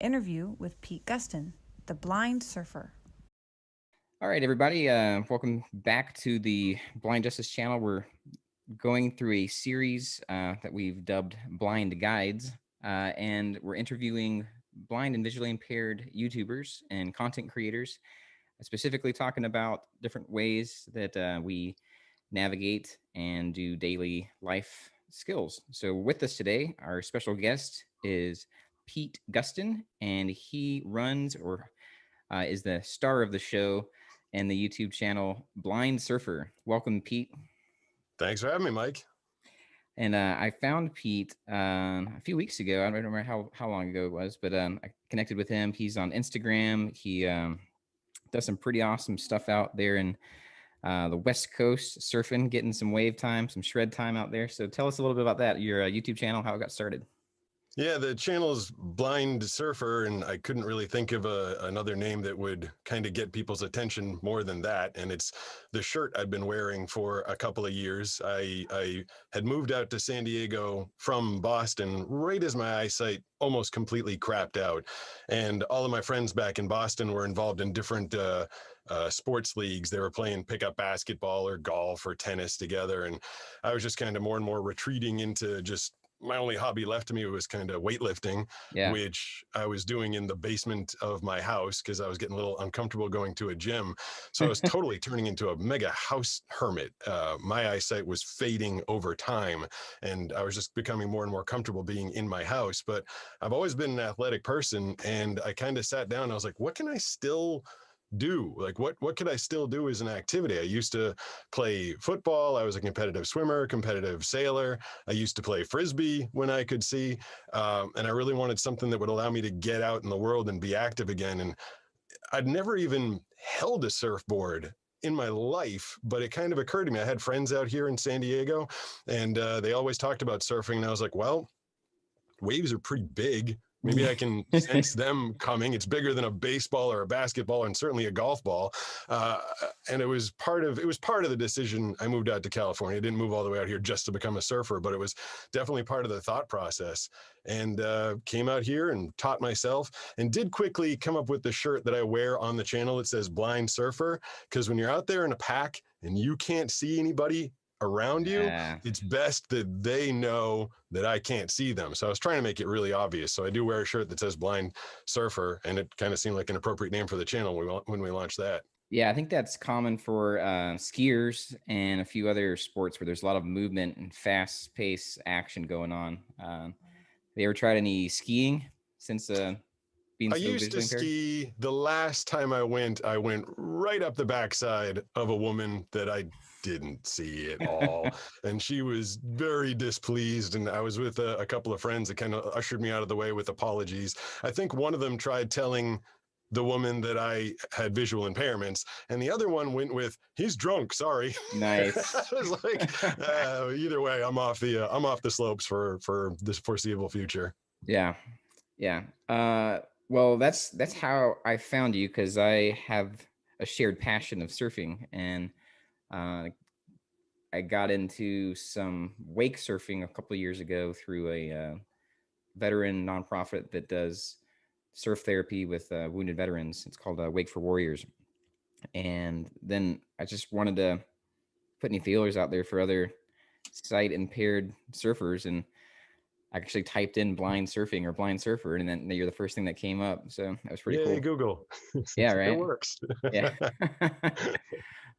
Interview with Pete Guston, the blind surfer. All right, everybody. Welcome back to the Blind Justice channel. We're going through a series that we've dubbed Blind Guides, and we're interviewing blind and visually impaired YouTubers and content creators, specifically talking about different ways that we navigate and do daily life skills. So with us today, our special guest is Pete Guston, and he runs or is the star of the show and the YouTube channel Blind Surfer. Welcome, Pete. Thanks for having me, Mike. And I found Pete a few weeks ago. I don't remember how long ago it was, but I connected with him. He's on Instagram. He does some pretty awesome stuff out there in the West Coast, surfing, getting some wave time, some shred time out there. So tell us a little bit about that, your YouTube channel, how it got started. Yeah, the channel's Blind Surfer, and I couldn't really think of another name that would kind of get people's attention more than that. And it's the shirt I've been wearing for a couple of years. I had moved out to San Diego from Boston right as my eyesight almost completely crapped out. And all of my friends back in Boston were involved in different sports leagues. They were playing pickup basketball or golf or tennis together. And I was just kind of more and more retreating into just my only hobby left to me was kind of weightlifting, which I was doing in the basement of my house because I was getting a little uncomfortable going to a gym. So I was totally turning into a mega house hermit. My eyesight was fading over time, and I was just becoming more and more comfortable being in my house. But I've always been an athletic person, and I kind of sat down and I was like, what can I still do? Like, what could I still do as an activity? I used to play football. I was a competitive swimmer, competitive sailor. I used to play frisbee when I could see, and I really wanted something that would allow me to get out in the world and be active again. And I'd never even held a surfboard in my life, but it kind of occurred to me. I had friends out here in San Diego, and they always talked about surfing, and I was like, well, waves are pretty big. Maybe I can sense them coming. It's bigger than a baseball or a basketball, and certainly a golf ball. And it was part of the decision. I moved out to California. I didn't move all the way out here just to become a surfer, but it was definitely part of the thought process. And came out here and taught myself, and did quickly come up with the shirt that I wear on the channel that says Blind Surfer. Because when you're out there in a pack and you can't see anybody around you, it's best that they know that I can't see them. So I was trying to make it really obvious. So I do wear a shirt that says Blind Surfer, and it kind of seemed like an appropriate name for the channel when we launched that. Yeah, I think that's common for skiers and a few other sports where there's a lot of movement and fast-paced action going on. Have you ever tried any skiing since being I used to ski. The last time I went right up the backside of a woman that I didn't see at all. And she was very displeased. And I was with a couple of friends that kind of ushered me out of the way with apologies. I think one of them tried telling the woman that I had visual impairments, and the other one went with, "He's drunk, sorry." Nice. I was like, either way, I'm off the slopes for this foreseeable future. Yeah. Well, that's how I found you, because I have a shared passion of surfing, and I got into some wake surfing a couple of years ago through a veteran nonprofit that does surf therapy with wounded veterans. It's called Wake for Warriors. And then I just wanted to put any feelers out there for other sight impaired surfers, and I actually typed in blind surfing or blind surfer, and then you're the first thing that came up. So that was pretty cool. Google. Yeah, right. It works. Yeah.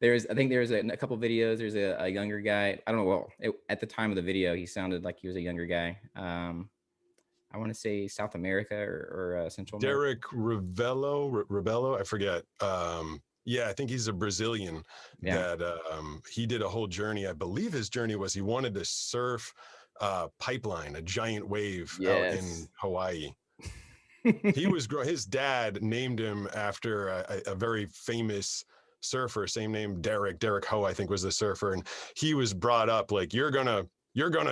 I think there's a couple videos. There's a younger guy. I don't know. Well, at the time of the video, he sounded like he was a younger guy. I want to say South America or Central America. Derek Rabelo, I forget. Yeah, I think he's a Brazilian that he did a whole journey. I believe his journey was he wanted to surf pipeline, a giant wave out in Hawaii. His dad named him after a very famous surfer, same name, Derek Ho, I think was the surfer. And he was brought up like, you're gonna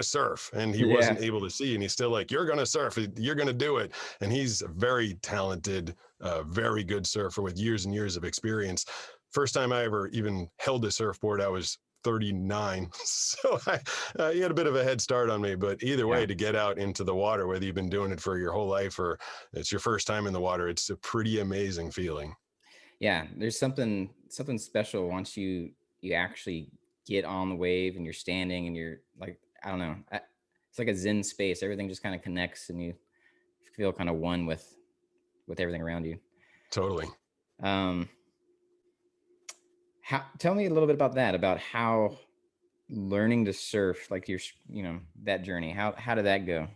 surf. And he wasn't able to see. And he's still like, you're gonna surf, you're gonna do it. And he's a very talented, very good surfer with years and years of experience. First time I ever even held a surfboard, I was 39. So you had a bit of a head start on me, but either way, to get out into the water, whether you've been doing it for your whole life or it's your first time in the water, it's a pretty amazing feeling. Yeah, there's something special once you actually get on the wave and you're standing and you're like, I don't know, it's like a Zen space. Everything just kind of connects and you feel kind of one with everything around you. Totally. Tell me a little bit about that, about how learning to surf, like that journey, how did that go?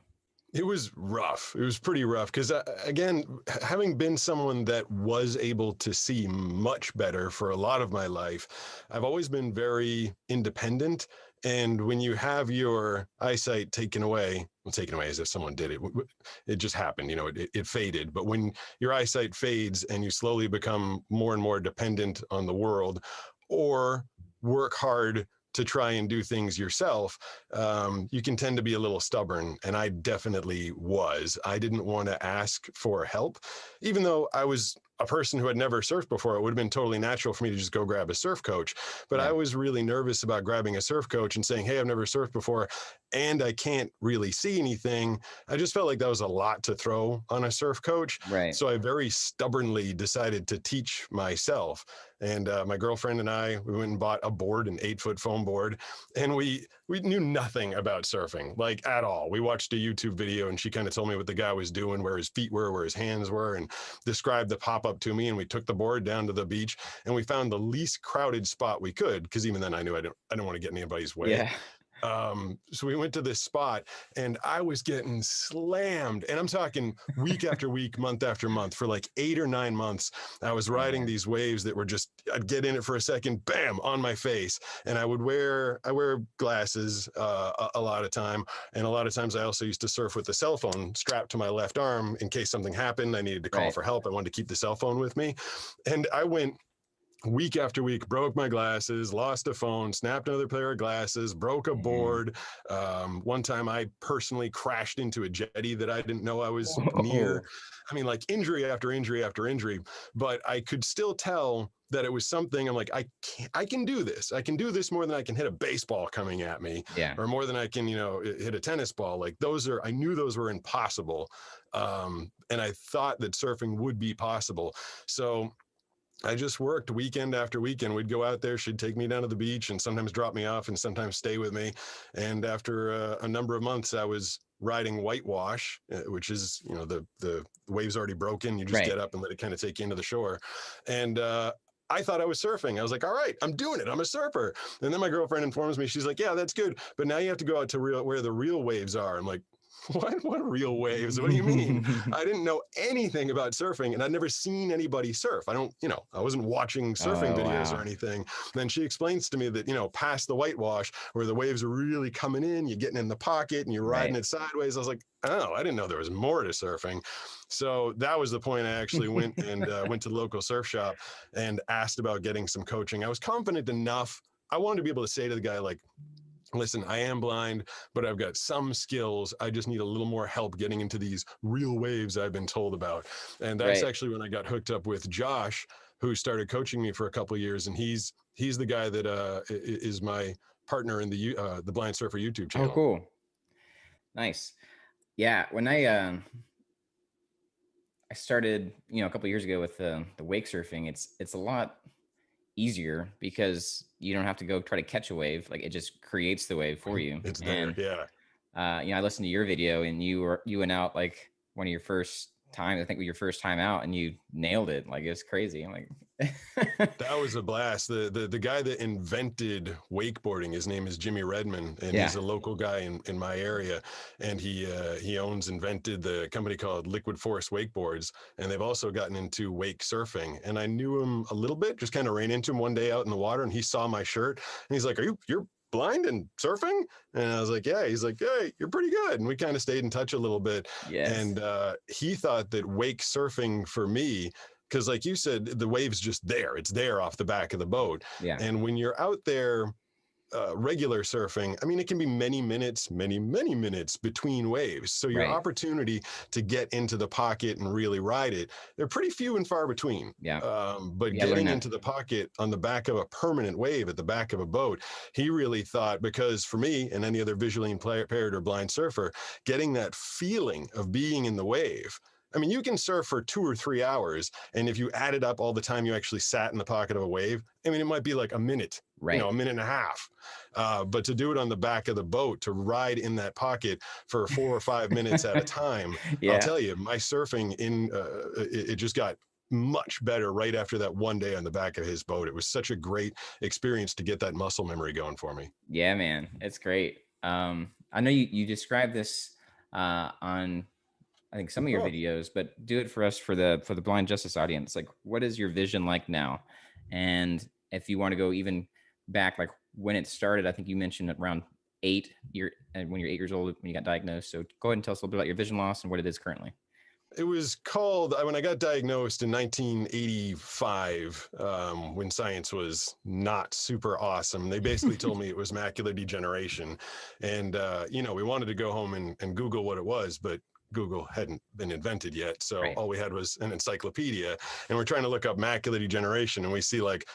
It was rough. It was pretty rough because, again, having been someone that was able to see much better for a lot of my life, I've always been very independent. And when you have your eyesight taken away as if someone did it, it just happened, it faded. But when your eyesight fades and you slowly become more and more dependent on the world or work hard to try and do things yourself, you can tend to be a little stubborn. And I definitely was. I didn't want to ask for help, even though I was a person who had never surfed before. It would have been totally natural for me to just go grab a surf coach. But I was really nervous about grabbing a surf coach and saying, hey, I've never surfed before and I can't really see anything. I just felt like that was a lot to throw on a surf coach. Right. So I very stubbornly decided to teach myself. And my girlfriend and I, we went and bought a board, an 8-foot foam board, and we knew nothing about surfing, like at all. We watched a YouTube video and she kind of told me what the guy was doing, where his feet were, where his hands were, and described the pop-up to me. And we took the board down to the beach and we found the least crowded spot we could, because even then I knew I didn't want to get in anybody's way. Yeah. So we went to this spot and I was getting slammed, and I'm talking week after week, month after month for like 8 or 9 months. I was riding these waves that were just, I'd get in it for a second, bam, on my face. And I wear glasses a lot of time. And a lot of times I also used to surf with the cell phone strapped to my left arm in case something happened. I needed to call for help. I wanted to keep the cell phone with me. And I went week after week, broke my glasses, lost a phone, snapped another pair of glasses, broke a board. One time I personally crashed into a jetty that I didn't know I was near. I mean, like injury after injury after injury, but I could still tell that it was something. I'm like, I can do this. I can do this more than I can hit a baseball coming at me, or more than I can, hit a tennis ball. Like I knew those were impossible. And I thought that surfing would be possible. So I just worked weekend after weekend. We'd go out there. She'd take me down to the beach and sometimes drop me off and sometimes stay with me. And after a number of months, I was riding whitewash, which is, the wave's already broken. You just get up and let it kind of take you into the shore. And I thought I was surfing. I was like, all right, I'm doing it. I'm a surfer. And then my girlfriend informs me, she's like, yeah, that's good. But now you have to go out to where the real waves are. I'm like, what real waves? What do you mean? I didn't know anything about surfing and I'd never seen anybody surf. I wasn't watching surfing videos or anything. And then she explains to me that, past the whitewash where the waves are really coming in, you're getting in the pocket and you're riding it sideways. I was like, oh, I didn't know there was more to surfing. So that was the point. I actually went and went to the local surf shop and asked about getting some coaching. I was confident enough. I wanted to be able to say to the guy, like, listen, I am blind, but I've got some skills. I just need a little more help getting into these real waves I've been told about. And that's actually when I got hooked up with Josh, who started coaching me for a couple of years. And he's the guy that is my partner in the Blind Surfer YouTube channel. Oh, cool. Nice. Yeah. When I started, a couple of years ago with the wake surfing, it's a lot easier because you don't have to go try to catch a wave. Like it just creates the wave for you. It's there. I listened to your video and you went out like one of your first time, I think your first time out, and you nailed it. Like it's crazy. I'm like, that was a blast. The guy that invented wakeboarding, his name is Jimmy Redman, and he's a local guy in my area. And he invented the company called Liquid Force Wakeboards, and they've also gotten into wake surfing. And I knew him a little bit, just kind of ran into him one day out in the water, and he saw my shirt, and he's like, you're blind and surfing? And I was like, yeah. He's like, hey, you're pretty good. And we kind of stayed in touch a little bit. And he thought that wake surfing for me, because like you said, the wave's just there. It's there off the back of the boat. And when you're out there, regular surfing, I mean, it can be many minutes, many minutes between waves. So your Right. opportunity to get into the pocket and really ride it, they're pretty few and far between. Yeah. But Yeah, I learned getting that. into the pocket on the back of a permanent wave at the back of a boat, he really thought, because for me and any other visually impaired or blind surfer, getting that feeling of being in the wave. I mean, you can surf for 2 or 3 hours, and if you added up all the time you actually sat in the pocket of a wave, I mean, it might be like a minute, Right. a minute and a half. But to do it on the back of the boat, to ride in that pocket for 4 or 5 minutes at a time, I'll Yeah. tell you, my surfing it just got much better right after that one day on the back of his boat. It was such a great experience to get that muscle memory going for me. Yeah, man, it's great. I know you described this on, I think, some of your videos, but do it for us for the blind justice audience. Like, what is your vision like now? And if you want to go even back, like when it started, I think you mentioned around 8 when you're 8 years old when you got diagnosed. So go ahead and tell us a little bit about your vision loss and what it is currently. It was called, when I got diagnosed in 1985, when science was not super awesome. They basically told me it was macular degeneration. And, we wanted to go home and Google what it was, but Google hadn't been invented yet. So Right. all we had was an encyclopedia. And we're trying to look up macular degeneration, and we see like,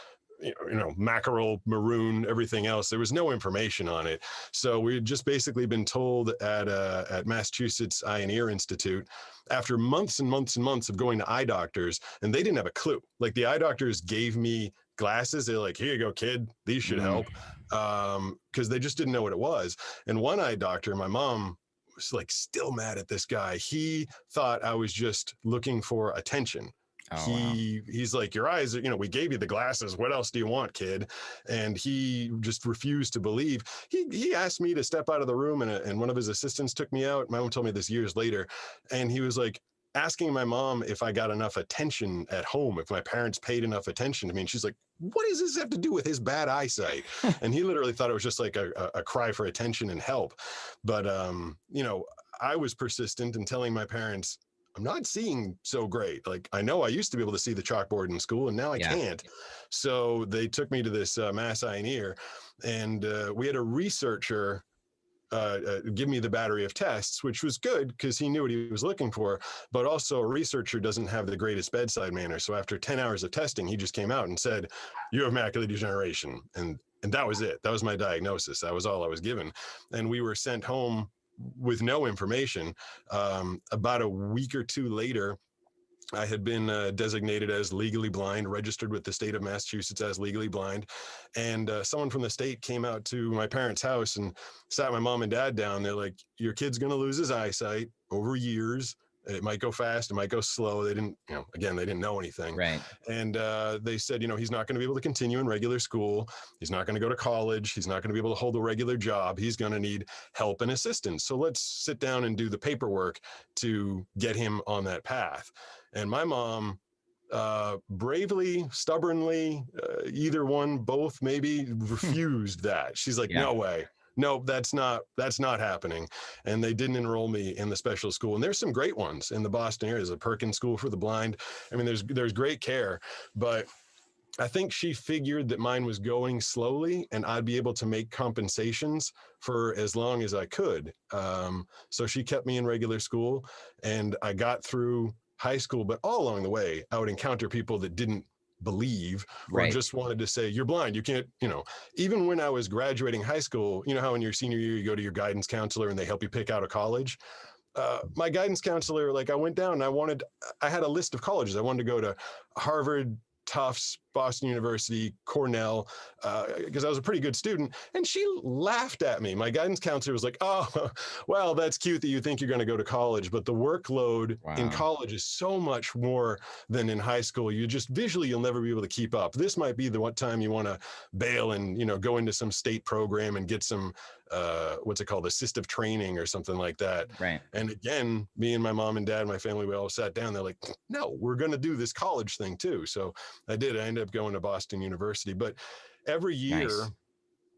mackerel, maroon, everything else. There was no information on it. So we had just basically been told at Massachusetts Eye and Ear Institute, after months and months and months of going to eye doctors, and they didn't have a clue. Like, the eye doctors gave me glasses. They're like, here you go, kid. These should help. Because they just didn't know what it was. And one eye doctor, my mom was like still mad at this guy. He thought I was just looking for attention. Oh, wow. He's like, your eyes are, we gave you the glasses. What else do you want, kid? And he just refused to believe. He asked me to step out of the room, and one of his assistants took me out. My mom told me this years later. And he was like asking my mom if I got enough attention at home, if my parents paid enough attention to me. And she's like, what does this have to do with his bad eyesight? And he literally thought it was just like a cry for attention and help. But, I was persistent in telling my parents, I'm not seeing so great. Like, I know I used to be able to see the chalkboard in school, and now I can't. So they took me to this Mass Eye and Ear, and we had a researcher give me the battery of tests, which was good because he knew what he was looking for. But also, a researcher doesn't have the greatest bedside manner. So after 10 hours of testing, he just came out and said, you have macular degeneration. And that was it. That was my diagnosis. That was all I was given. And we were sent home with no information. About a week or two later, I had been designated as legally blind, registered with the state of Massachusetts as legally blind. And someone from the state came out to my parents' house and sat my mom and dad down. They're like, your kid's going to lose his eyesight over years. It might go fast, it might go slow. They didn't, again, they didn't know anything. Right. And they said, he's not going to be able to continue in regular school. He's not going to go to college. He's not going to be able to hold a regular job. He's going to need help and assistance. So let's sit down and do the paperwork to get him on that path. And my mom bravely, stubbornly, either one, both maybe, refused that. She's like, no way. No, that's not happening. And they didn't enroll me in the special school. And there's some great ones in the Boston area. There's a Perkins School for the Blind. I mean, there's great care, but I think she figured that mine was going slowly and I'd be able to make compensations for as long as I could. So she kept me in regular school, and I got through high school, but all along the way, I would encounter people that didn't believe or just wanted to say, you're blind, you can't, even when I was graduating high school, how in your senior year you go to your guidance counselor and they help you pick out a college. My guidance counselor, I went down and I had a list of colleges. I wanted to go to Harvard, Tufts, Boston University, Cornell, because I was a pretty good student. And she laughed at me. My guidance counselor was like, oh, well, that's cute that you think you're going to go to college, but the workload in college is so much more than in high school. You just visually, you'll never be able to keep up. This might be the one time you want to bail and, go into some state program and get some, what's it called, assistive training or something like that. Right. And again, me and my mom and dad, my family, we all sat down. They're like, no, we're going to do this college thing too. So I did. I ended up going to Boston University. But every year,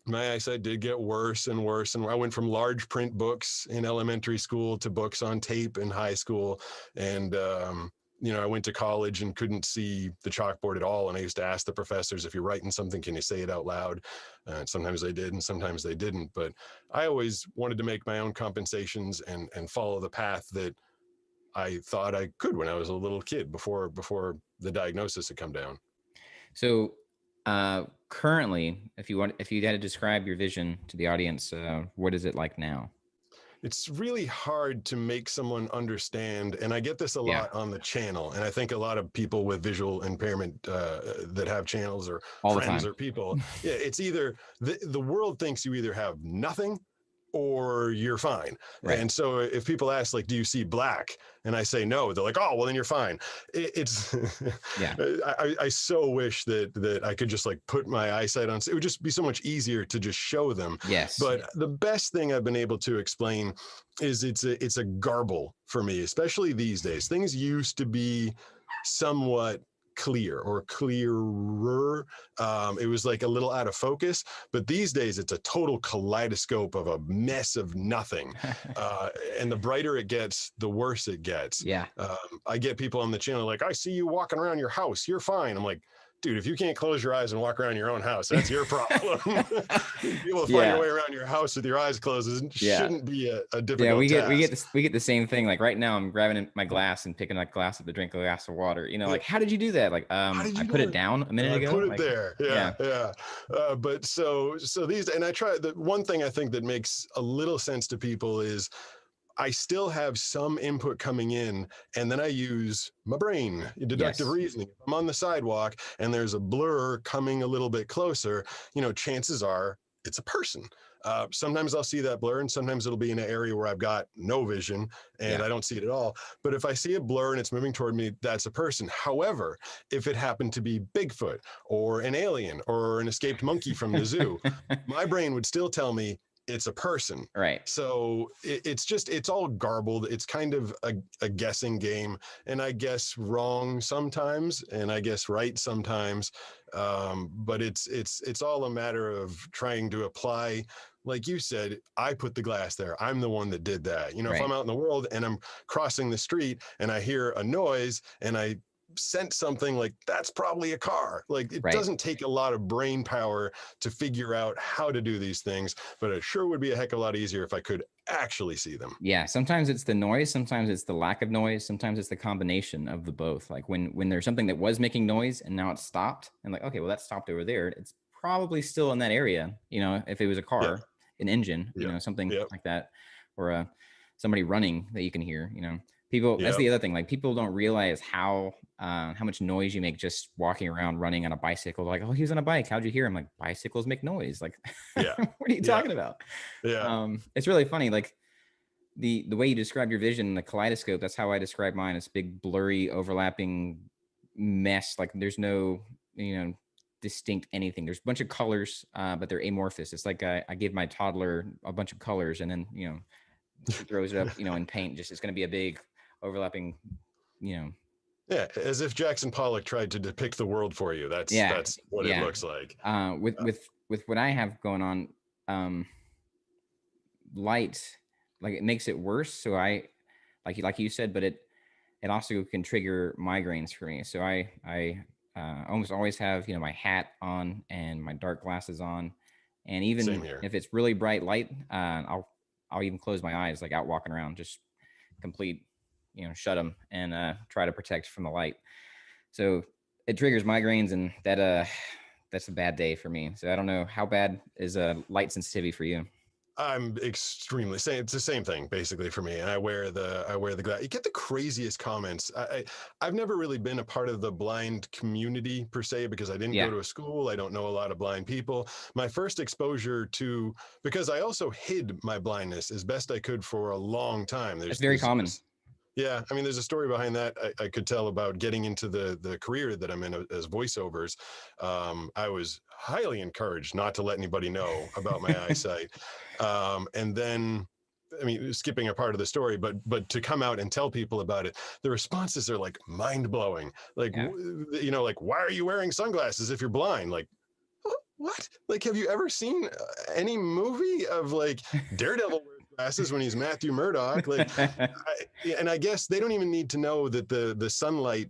my eyesight did get worse and worse. And I went from large print books in elementary school to books on tape in high school. And I went to college and couldn't see the chalkboard at all. And I used to ask the professors, if you're writing something, can you say it out loud? Sometimes they did and sometimes they didn't. But I always wanted to make my own compensations and follow the path that I thought I could when I was a little kid before the diagnosis had come down. So currently, if you had to describe your vision to the audience, what is it like now? It's really hard to make someone understand, and I get this a lot on the channel, and I think a lot of people with visual impairment that have channels or all friends or people, it's either the world thinks you either have nothing or you're fine. Right. And so if people ask, like, do you see black? And I say no, they're like, oh, well, then you're fine. It's yeah. I so wish that I could just like put my eyesight on. It would just be so much easier to just show them. Yes. But the best thing I've been able to explain is it's a garble for me, especially these days. Things used to be somewhat clear or clearer. It was like a little out of focus, but these days it's a total kaleidoscope of a mess of nothing. And the brighter it gets, the worse it gets. Yeah. I get people on the channel like, I see you walking around your house. You're fine. I'm like, dude, if you can't close your eyes and walk around your own house, that's your problem. Be able to find your way around your house with your eyes closed shouldn't be a difficult task. we get the same thing. Like right now, I'm grabbing my glass and picking a glass up to drink a glass of water. Like, how did you do that? Like, I put it down a minute ago. I put it there. Yeah. But so these, and I try. The one thing I think that makes a little sense to people is, I still have some input coming in, and then I use my brain, deductive reasoning. If I'm on the sidewalk and there's a blur coming a little bit closer, chances are it's a person. Sometimes I'll see that blur, and sometimes it'll be in an area where I've got no vision and I don't see it at all. But if I see a blur and it's moving toward me, that's a person. However, if it happened to be Bigfoot or an alien or an escaped monkey from the zoo, my brain would still tell me it's a person. Right. So it's all garbled. It's kind of a guessing game, and I guess wrong sometimes, and I guess right sometimes. But it's all a matter of trying to apply. Like you said, I put the glass there. I'm the one that did that. If I'm out in the world and I'm crossing the street and I hear a noise and I sense something, like, that's probably a car. Like, it doesn't take a lot of brain power to figure out how to do these things, but it sure would be a heck of a lot easier if I could actually see them. Yeah. Sometimes it's the noise. Sometimes it's the lack of noise. Sometimes it's the combination of the both. Like when there's something that was making noise and now it's stopped, and like, okay, well, that stopped over there. It's probably still in that area. If it was a car, an engine, something like that, or somebody running that you can hear, people, that's the other thing. Like, people don't realize how much noise you make just walking around, running on a bicycle. Like, oh, he was on a bike. How'd you hear him? Like, bicycles make noise. Like, what are you talking about? Yeah. It's really funny. Like the way you describe your vision, the kaleidoscope, that's how I describe mine. It's big, blurry, overlapping mess. Like, there's no, distinct anything. There's a bunch of colors, but they're amorphous. It's like I give my toddler a bunch of colors, and then, he throws it up, in paint. Just, it's going to be a big overlapping, Yeah, as if Jackson Pollock tried to depict the world for you. That's what it looks like. With what I have going on, light, like, it makes it worse. So I, like you said, but it also can trigger migraines for me. So I almost always have, my hat on and my dark glasses on, and even if it's really bright light, I'll even close my eyes, like out walking around, just complete, shut them and try to protect from the light. So it triggers migraines, and that's a bad day for me. So I don't know, how bad is light sensitivity for you? I'm extremely it's the same thing basically for me. And I wear the glass. You get the craziest comments. I've never really been a part of the blind community per se, because I didn't go to a school. I don't know a lot of blind people. My first exposure because I also hid my blindness as best I could for a long time. It's very common. Yeah, I mean, there's a story behind that I could tell about getting into the career that I'm in as voiceovers. I was highly encouraged not to let anybody know about my eyesight. And then, I mean, skipping a part of the story, but to come out and tell people about it, the responses are like mind blowing. Like, like, why are you wearing sunglasses if you're blind? Like, what? Like, have you ever seen any movie of, like, Daredevil wears glasses when he's Matthew Murdoch. Like, and I guess they don't even need to know that the sunlight,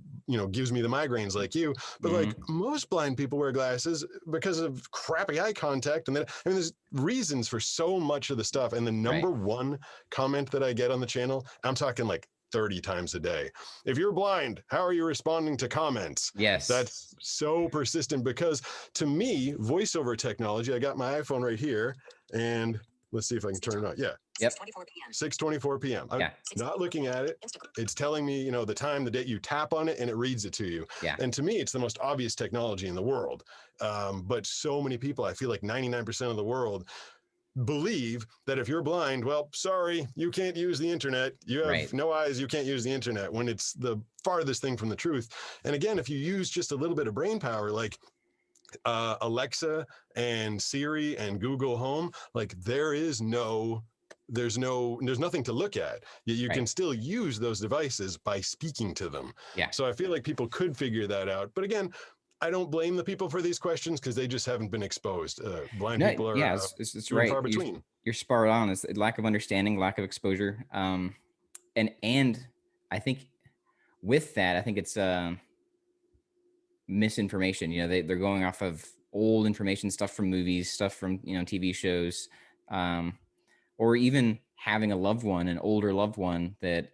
gives me the migraines like you. But like most blind people wear glasses because of crappy eye contact. And then, I mean, there's reasons for so much of the stuff. And the number one comment that I get on the channel, I'm talking like 30 times a day. If you're blind, how are you responding to comments? Yes. That's so persistent because to me, voiceover technology, I got my iPhone right here and let's see if I can turn it on. Yeah. Yep. 6:24 p.m. I'm not looking at it. It's telling me, the time, the date. You tap on it and it reads it to you. Yeah. And to me, it's the most obvious technology in the world. But so many people, I feel like 99% of the world believe that if you're blind, well, sorry, you can't use the internet. You have no eyes, you can't use the internet, when it's the farthest thing from the truth. And again, if you use just a little bit of brain power, like Alexa and Siri and Google Home, like there's nothing to look at. You can still use those devices by speaking to them. Yeah. So I feel like people could figure that out. But again, I don't blame the people for these questions because they just haven't been exposed. Blind people are it's right. Far between. You're spot on. It's lack of understanding, lack of exposure. And I think with that, I think it's misinformation. They're going off of old information, stuff from movies, stuff from TV shows, or even having a loved one, an older loved one that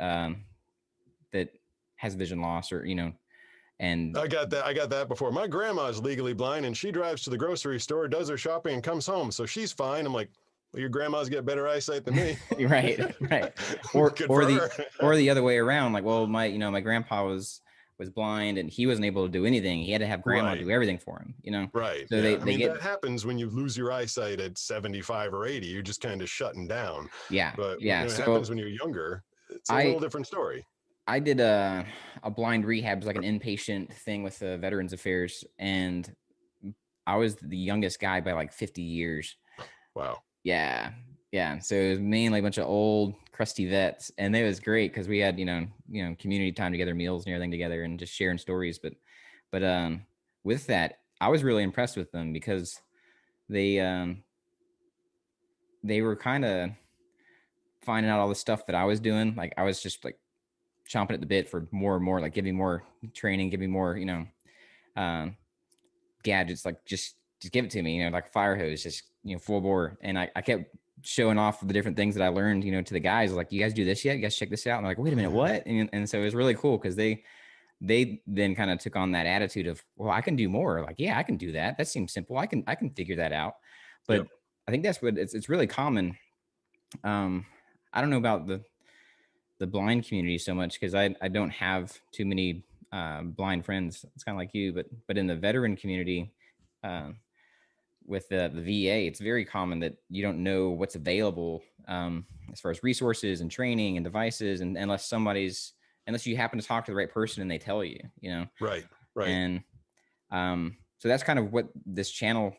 has vision loss, or and I got that before. My grandma's legally blind and she drives to the grocery store, does her shopping and comes home, so she's fine. I'm like, well, your grandma's got better eyesight than me. right. Or the other way around. Like, well, my grandpa was blind and he wasn't able to do anything. He had to have grandma do everything for him. Right. So that happens when you lose your eyesight at 75 or 80. You're just kind of shutting down. Yeah. But yeah. it So happens when you're younger. It's a little different story. I did a blind rehab, like an inpatient thing with the Veterans Affairs, and I was the youngest guy by like 50 years. Wow. Yeah. So it was mainly a bunch of old, crusty vets, and it was great because we had community time together, meals and everything together, and just sharing stories. But with that, I was really impressed with them because they were kind of finding out all the stuff that I was doing. Like I was just like chomping at the bit for more and more, like give me more training, give me more, gadgets, like just give it to me, like a fire hose, just, full bore. And I kept showing off the different things that I learned, to the guys. Like, you guys do this yet? You guys check this out? And they're like, wait a minute, what? And so it was really cool because they then kind of took on that attitude of, well, I can do more. Like, yeah, I can do that. That seems simple. I can figure that out. But I think that's what it's really common. I don't know about the blind community so much because I don't have too many blind friends. It's kind of like you, but in the veteran community, with the VA, it's very common that you don't know what's available as far as resources and training and devices, and unless you happen to talk to the right person and they tell you, Right. And so that's kind of what this channel.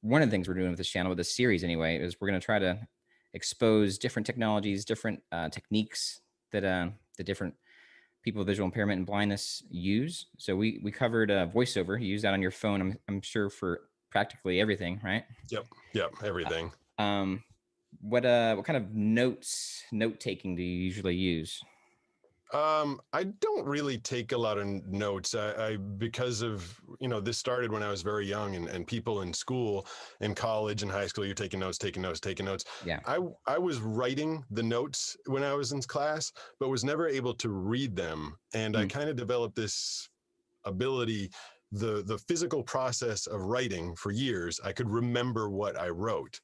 One of the things we're doing with this channel, with this series anyway, is we're going to try to expose different technologies, different techniques that the different people with visual impairment and blindness use. So we covered VoiceOver. You use that on your phone, I'm sure, for practically everything, right? Yep, everything. What kind of note taking do you usually use? I don't really take a lot of notes. I because of, this started when I was very young, and people in school, in college and high school, you're taking notes. Yeah. I was writing the notes when I was in class, but was never able to read them. And I kind of developed this ability, the physical process of writing for years. I could remember what I wrote.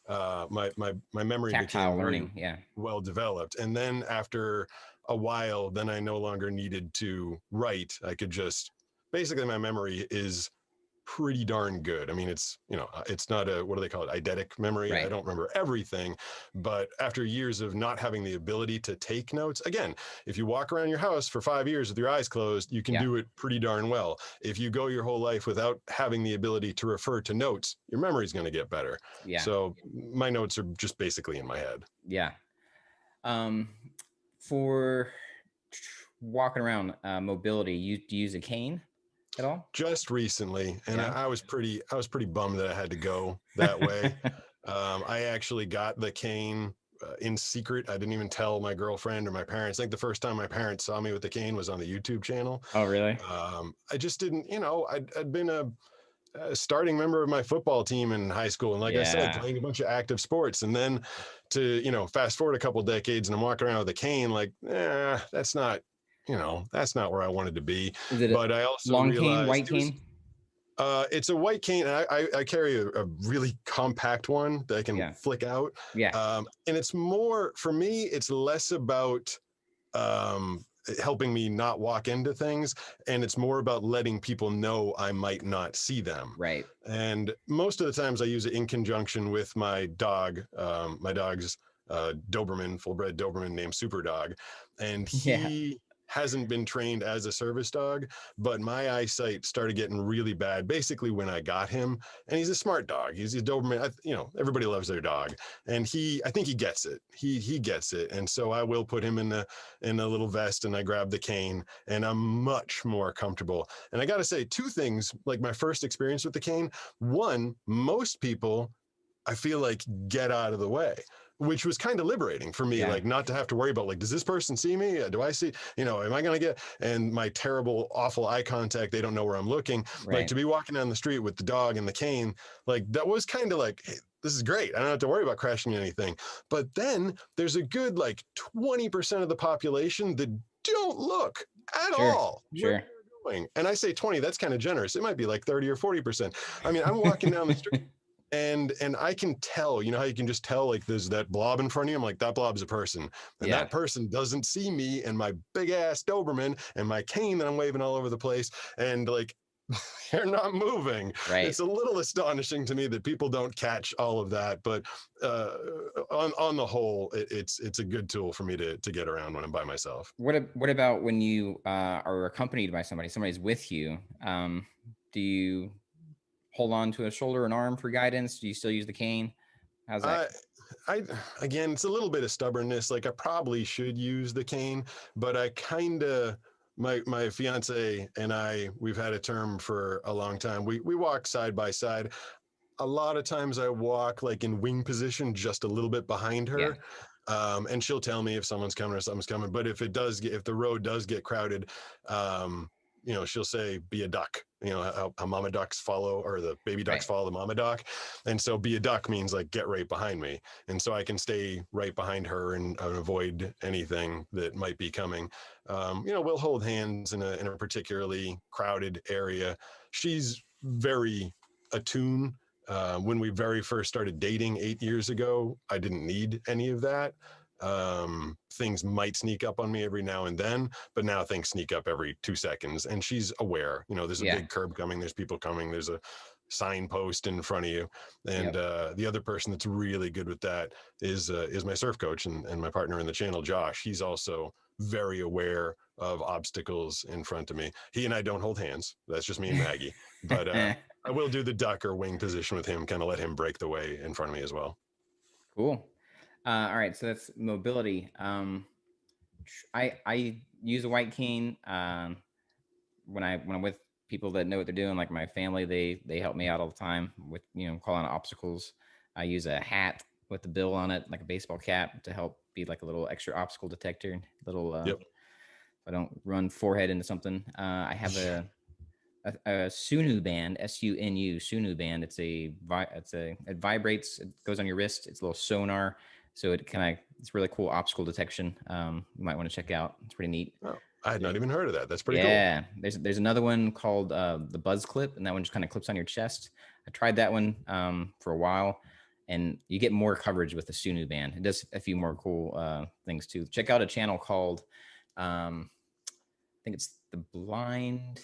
My memory Tactile became learning, well developed. And then after a while, then I no longer needed to write. I could just, basically my memory is pretty darn good. I mean, it's not a, what do they call it? Eidetic memory. Right. I don't remember everything, but after years of not having the ability to take notes, again, if you walk around your house for 5 years with your eyes closed, you can do it pretty darn well. If you go your whole life without having the ability to refer to notes, your memory is going to get better. Yeah. So my notes are just basically in my head. Yeah. For walking around, mobility, do you use a cane at all? Just recently, and I was pretty bummed that I had to go that way. I actually got the cane in secret. I didn't even tell my girlfriend or my parents. I think the first time my parents saw me with the cane was on the YouTube channel. Oh, really? I just didn't, I'd been a starting member of my football team in high school. And like I said, Yeah. playing a bunch of active sports. And then to, fast forward a couple decades and I'm walking around with a cane, like, that's not, that's not where I wanted to be. Is it a But I also long cane, realized white cane? it's a white cane. And I carry a really compact one that I can Yeah. flick out. Yeah. And it's more, for me, it's less about helping me not walk into things, and it's more about letting people know I might not see them. Right. And most of the times I use it in conjunction with my dog. My dog's Doberman, full-bred Doberman named Super Dog, and Yeah. he hasn't been trained as a service dog, but my eyesight started getting really bad basically when I got him. And he's a smart dog. He's a Doberman. Everybody loves their dog, and I think he gets it. He gets it. And so I will put him in a little vest, and I grab the cane, and I'm much more comfortable. And I got to say two things, like my first experience with the cane. One, most people, I feel like, get out of the way, which was kind of liberating for me, Yeah. like not to have to worry about, like, does this person see me? Do I see, am I going to get, and my terrible, awful eye contact, they don't know where I'm looking. Right. Like to be walking down the street with the dog and the cane, like that was kind of like, hey, this is great. I don't have to worry about crashing into anything. But then there's a good, like 20% of the population that don't look at all. Sure. Going. And I say 20, that's kind of generous. It might be like 30 or 40%. I mean, I'm walking down the street and I can tell, how you can just tell, like there's that blob in front of you. I'm like, that blob's a person. And that person doesn't see me and my big ass Doberman and my cane that I'm waving all over the place. And like, they're not moving. Right. It's a little astonishing to me that people don't catch all of that. But on the whole, it's a good tool for me to get around when I'm by myself. What about when you are accompanied by somebody's with you? Do you hold on to a shoulder and arm for guidance? Do you still use the cane? How's that? Again, it's a little bit of stubbornness. Like I probably should use the cane, but I kind of, my fiance and we've had a term for a long time. We walk side by side. A lot of times I walk like in wing position, just a little bit behind her. Yeah. And she'll tell me if someone's coming or something's coming. But if the road does get crowded, she'll say, be a duck, how mama ducks follow, or the baby ducks follow the mama duck. And so be a duck means like, get right behind me. And so I can stay right behind her and avoid anything that might be coming. We'll hold hands in a particularly crowded area. She's very attuned. When we very first started dating 8 years ago, I didn't need any of that. Things might sneak up on me every now and then, but now things sneak up every 2 seconds, and she's aware, there's a big curb coming, there's people coming, there's a signpost in front of you. And the other person that's really good with that is my surf coach and my partner in the channel, Josh. He's also very aware of obstacles in front of me. He and I don't hold hands. That's just me and Maggie. But I will do the duck or wing position with him, kind of let him break the way in front of me as well. Cool. All right, so that's mobility. I use a white cane when I'm with people that know what they're doing, like my family. They help me out all the time with calling out obstacles. I use a hat with the bill on it, like a baseball cap, to help be like a little extra obstacle detector. If I don't run forehead into something. I have a Sunu Band, SUNU, Sunu Band. It vibrates. It goes on your wrist. It's a little sonar. So it's really cool obstacle detection. You might want to check out. It's pretty neat. Oh, I had not even heard of that. That's pretty cool. Yeah, there's another one called the Buzz Clip, and that one just kind of clips on your chest. I tried that one for a while, and you get more coverage with the Sunu Band. It does a few more cool things too. Check out a channel called, I think it's The Blind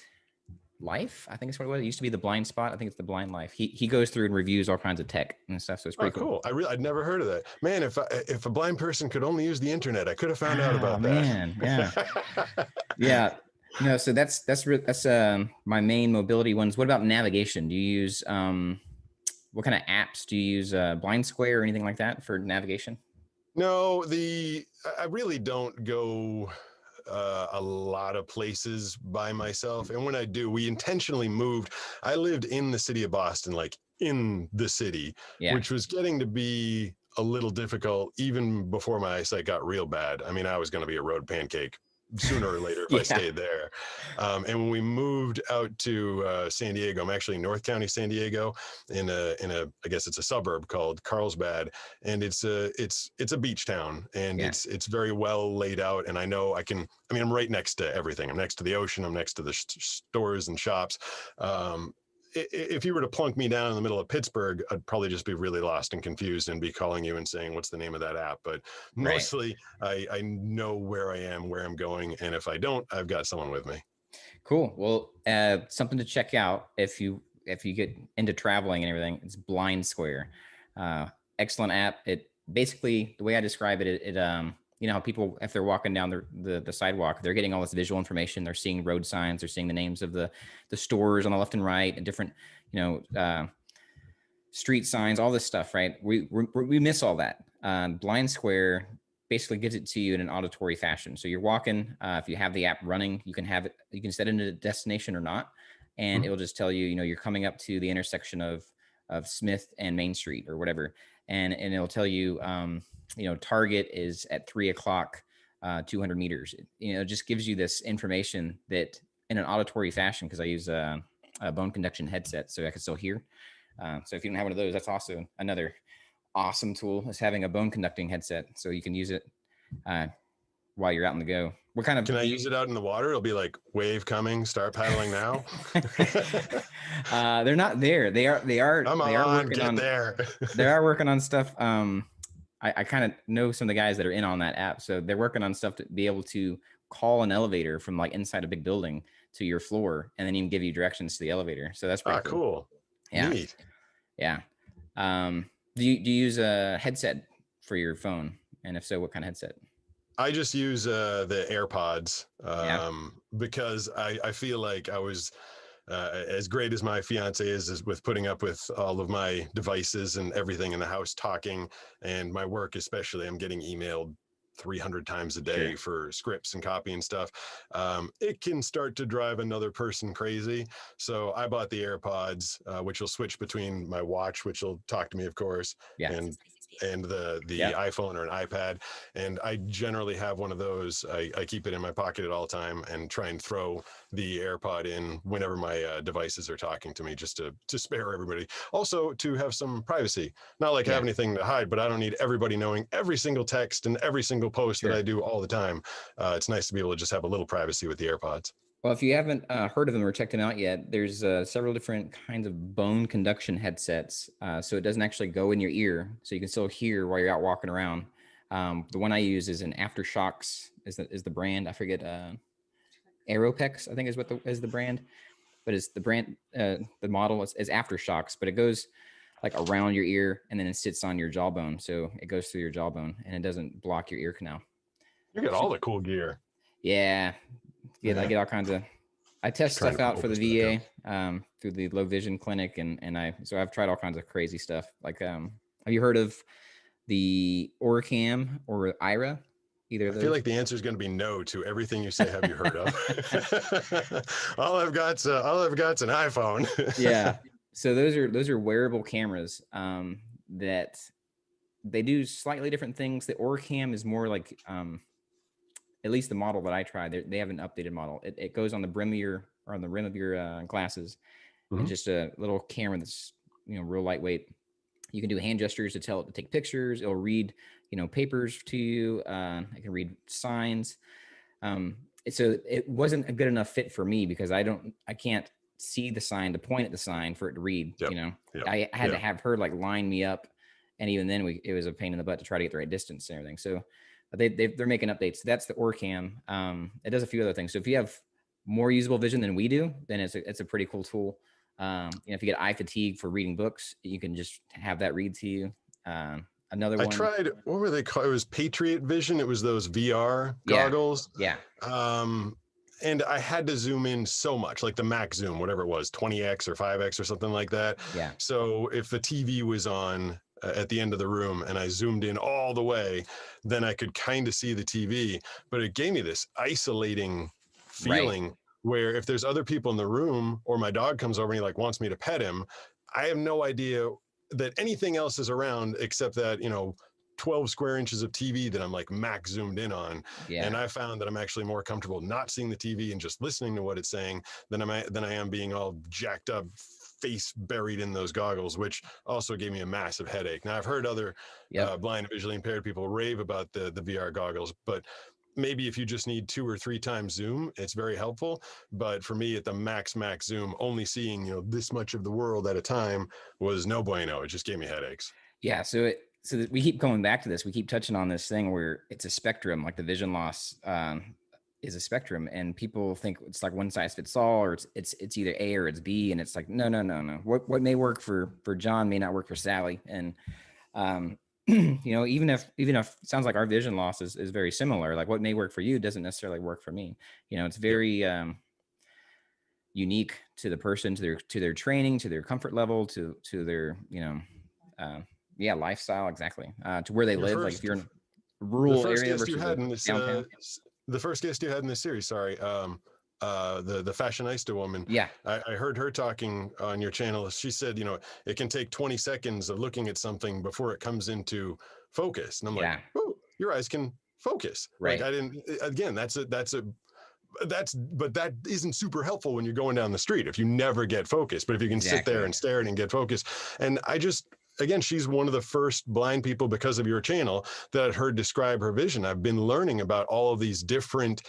Life. I think it's what it was. It used to be The Blind Spot. I think it's The Blind Life. He goes through and reviews all kinds of tech and stuff. So it's pretty cool. I'd never heard of that. Man, if a blind person could only use the internet, I could have found out about that. Man, yeah. Yeah. So that's my main mobility ones. What about navigation? Do you use what kind of apps do you use? Blind Square or anything like that for navigation? No, I really don't go a lot of places by myself. And when I do, we intentionally moved. I lived in the city of Boston, like in the city, which was getting to be a little difficult even before my eyesight got real bad. I mean, I was going to be a road pancake sooner or later if I stayed there. And when we moved out to San Diego, I'm actually in North County, San Diego, in a I guess it's a suburb called Carlsbad, and it's a beach town, and it's very well laid out. And I know I mean, I'm right next to everything. I'm next to the ocean. I'm next to the stores and shops. If you were to plunk me down in the middle of Pittsburgh, I'd probably just be really lost and confused and be calling you and saying, what's the name of that app? But mostly I know where I am, where I'm going. And if I don't, I've got someone with me. Cool. Well, something to check out if you get into traveling and everything, it's Blind Square. Excellent app. It basically, the way I describe it, you know how people, if they're walking down the sidewalk, they're getting all this visual information. They're seeing road signs. They're seeing the names of the stores on the left and right, and different, street signs, all this stuff, right? We miss all that. Blind Square basically gives it to you in an auditory fashion. So you're walking, if you have the app running, you can have it, you can set it into a destination or not. And it'll just tell you, you're coming up to the intersection of Smith and Main Street or whatever. And it'll tell you, Target is at 3:00, 200 meters. It just gives you this information that in an auditory fashion, because I use a bone conduction headset, so I can still hear. So if you don't have one of those, that's also another awesome tool, is having a bone conducting headset, so you can use it while you're out on the go. What kind of? Can I use it out in the water? It'll be like, wave coming, start paddling now. They're not there. They are working on there. They are working on stuff. I kind of know some of the guys that are in on that app, so they're working on stuff to be able to call an elevator from like inside a big building to your floor, and then even give you directions to the elevator. So that's pretty cool. Yeah. Neat. Yeah. Do you use a headset for your phone? And if so, what kind of headset? I just use the AirPods because I feel like I was as great as my fiance is with putting up with all of my devices and everything in the house talking, and my work especially. I'm getting emailed 300 times a day for scripts and copy and stuff. It can start to drive another person crazy. So I bought the AirPods, which will switch between my watch, which will talk to me, of course, and the iPhone or an iPad. And I generally have one of those. I keep it in my pocket at all time and try and throw the AirPod in whenever my devices are talking to me, just to spare everybody. Also to have some privacy, not like I have anything to hide, but I don't need everybody knowing every single text and every single post that I do all the time. It's nice to be able to just have a little privacy with the AirPods. Well, if you haven't heard of them or checked them out yet, there's several different kinds of bone conduction headsets. So it doesn't actually go in your ear, so you can still hear while you're out walking around. The one I use is an Aftershocks is the brand. I forget. Aeropex, I think is the brand, but it's the brand. The model is Aftershocks, but it goes like around your ear and then it sits on your jawbone, so it goes through your jawbone and it doesn't block your ear canal. You got all the cool gear. Yeah. I get all kinds of. I test stuff out for the VA through the low vision clinic, and I've tried all kinds of crazy stuff. Like, have you heard of the Orcam or Ira? Either of those? I feel like the answer is going to be no to everything you say. Have you heard of? all I've got's an iPhone. Yeah. So those are wearable cameras that they do slightly different things. The Orcam is more like. At least the model that I tried, they have an updated model. It goes on the rim of your glasses. It's just a little camera that's real lightweight. You can do hand gestures to tell it to take pictures. It'll read papers to you. It can read signs. So it wasn't a good enough fit for me because I can't see the sign to point at the sign for it to read. I had to have her like line me up, and even then it was a pain in the butt to try to get the right distance and everything. So. They're making updates. That's the Orcam. It does a few other things. So if you have more usable vision than we do, then it's a pretty cool tool. If you get eye fatigue for reading books, you can just have that read to you. Another one. I tried. What were they called? It was Patriot Vision. It was those VR goggles. Yeah. And I had to zoom in so much, like the max zoom, whatever it was, 20x or 5x or something like that. Yeah. So if the TV was on at the end of the room and I zoomed in all the way, then I could kind of see the TV. But it gave me this isolating feeling where if there's other people in the room or my dog comes over and he like wants me to pet him, I have no idea that anything else is around except that, 12 square inches of TV that I'm like max zoomed in on. Yeah. And I found that I'm actually more comfortable not seeing the TV and just listening to what it's saying than I am being all jacked up, face buried in those goggles, which also gave me a massive headache. Now I've heard other blind and visually impaired people rave about the VR goggles, but maybe if you just need 2 or 3 times zoom, it's very helpful. But for me, at the max zoom, only seeing, this much of the world at a time was no bueno. It just gave me headaches. Yeah. So we keep going back to this. We keep touching on this thing where it's a spectrum, like the vision loss is a spectrum, and people think it's like one size fits all, or it's either A or it's B, and it's like no. What may work for John may not work for Sally, and even if it sounds like our vision loss is very similar, like what may work for you doesn't necessarily work for me. It's very unique to the person, to their training, to their comfort level, to their lifestyle, exactly, to where they live. Like if you're in a rural area versus downtown. The first guest you had in this series, sorry, the fashionista woman. Yeah. I heard her talking on your channel. She said, it can take 20 seconds of looking at something before it comes into focus. And I'm like, oh, your eyes can focus. Right. Like but that isn't super helpful when you're going down the street if you never get focused. But if you can sit there and stare and get focused. And again, she's one of the first blind people, because of your channel, that I'd heard describe her vision. I've been learning about all of these different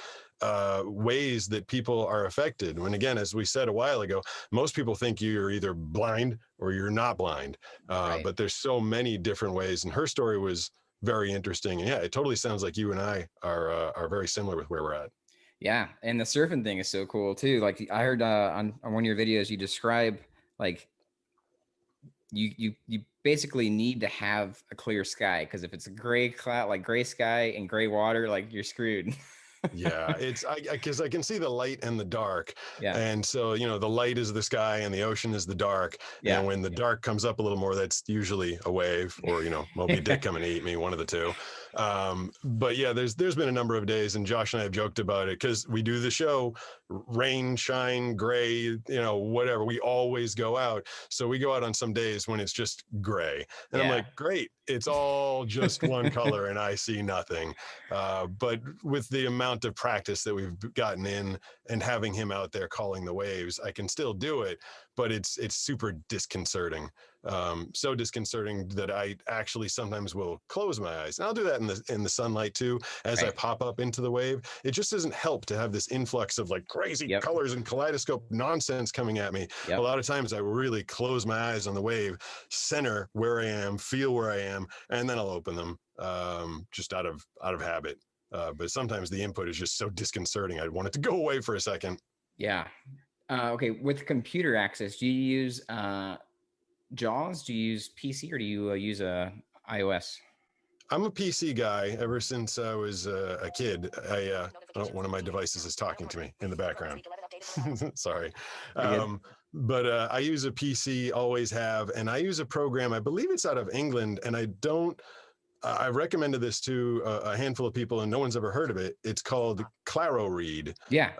ways that people are affected. When, again, as we said a while ago, most people think you're either blind or you're not blind. But there's so many different ways. And her story was very interesting. And yeah, it totally sounds like you and I are very similar with where we're at. Yeah. And the surfing thing is so cool too. Like I heard on one of your videos, you describe like you basically need to have a clear sky, because if it's a gray cloud, like gray sky and gray water, like you're screwed. Yeah, it's because I can see the light and the dark. Yeah. And so, the light is the sky and the ocean is the dark. Yeah. And when the dark comes up a little more, that's usually a wave or, Moby Dick coming to eat me, one of the two. But yeah, there's been a number of days, and Josh and I have joked about it because we do the show, rain, shine, gray, whatever. We always go out. So we go out on some days when it's just gray. And I'm like, great, it's all just one color and I see nothing. But with the amount of practice that we've gotten in and having him out there calling the waves, I can still do it, but it's super disconcerting. So disconcerting that I actually sometimes will close my eyes. And I'll do that in the sunlight too, as I pop up into the wave. It just doesn't help to have this influx of like crazy colors and kaleidoscope nonsense coming at me. A lot of times I really close my eyes on the wave, center where I am, feel where I am, and then I'll open them just out of habit. But sometimes the input is just so disconcerting, I want it to go away for a second. Yeah. Okay. With computer access, do you use JAWS? Do you use PC, or do you use iOS? I'm a PC guy ever since I was a kid. One of my devices is talking to me in the background. Sorry. But I use a PC, always have, and I use a program, I believe it's out of England, and I recommended this to a handful of people and no one's ever heard of it. It's called ClaroRead. Yeah.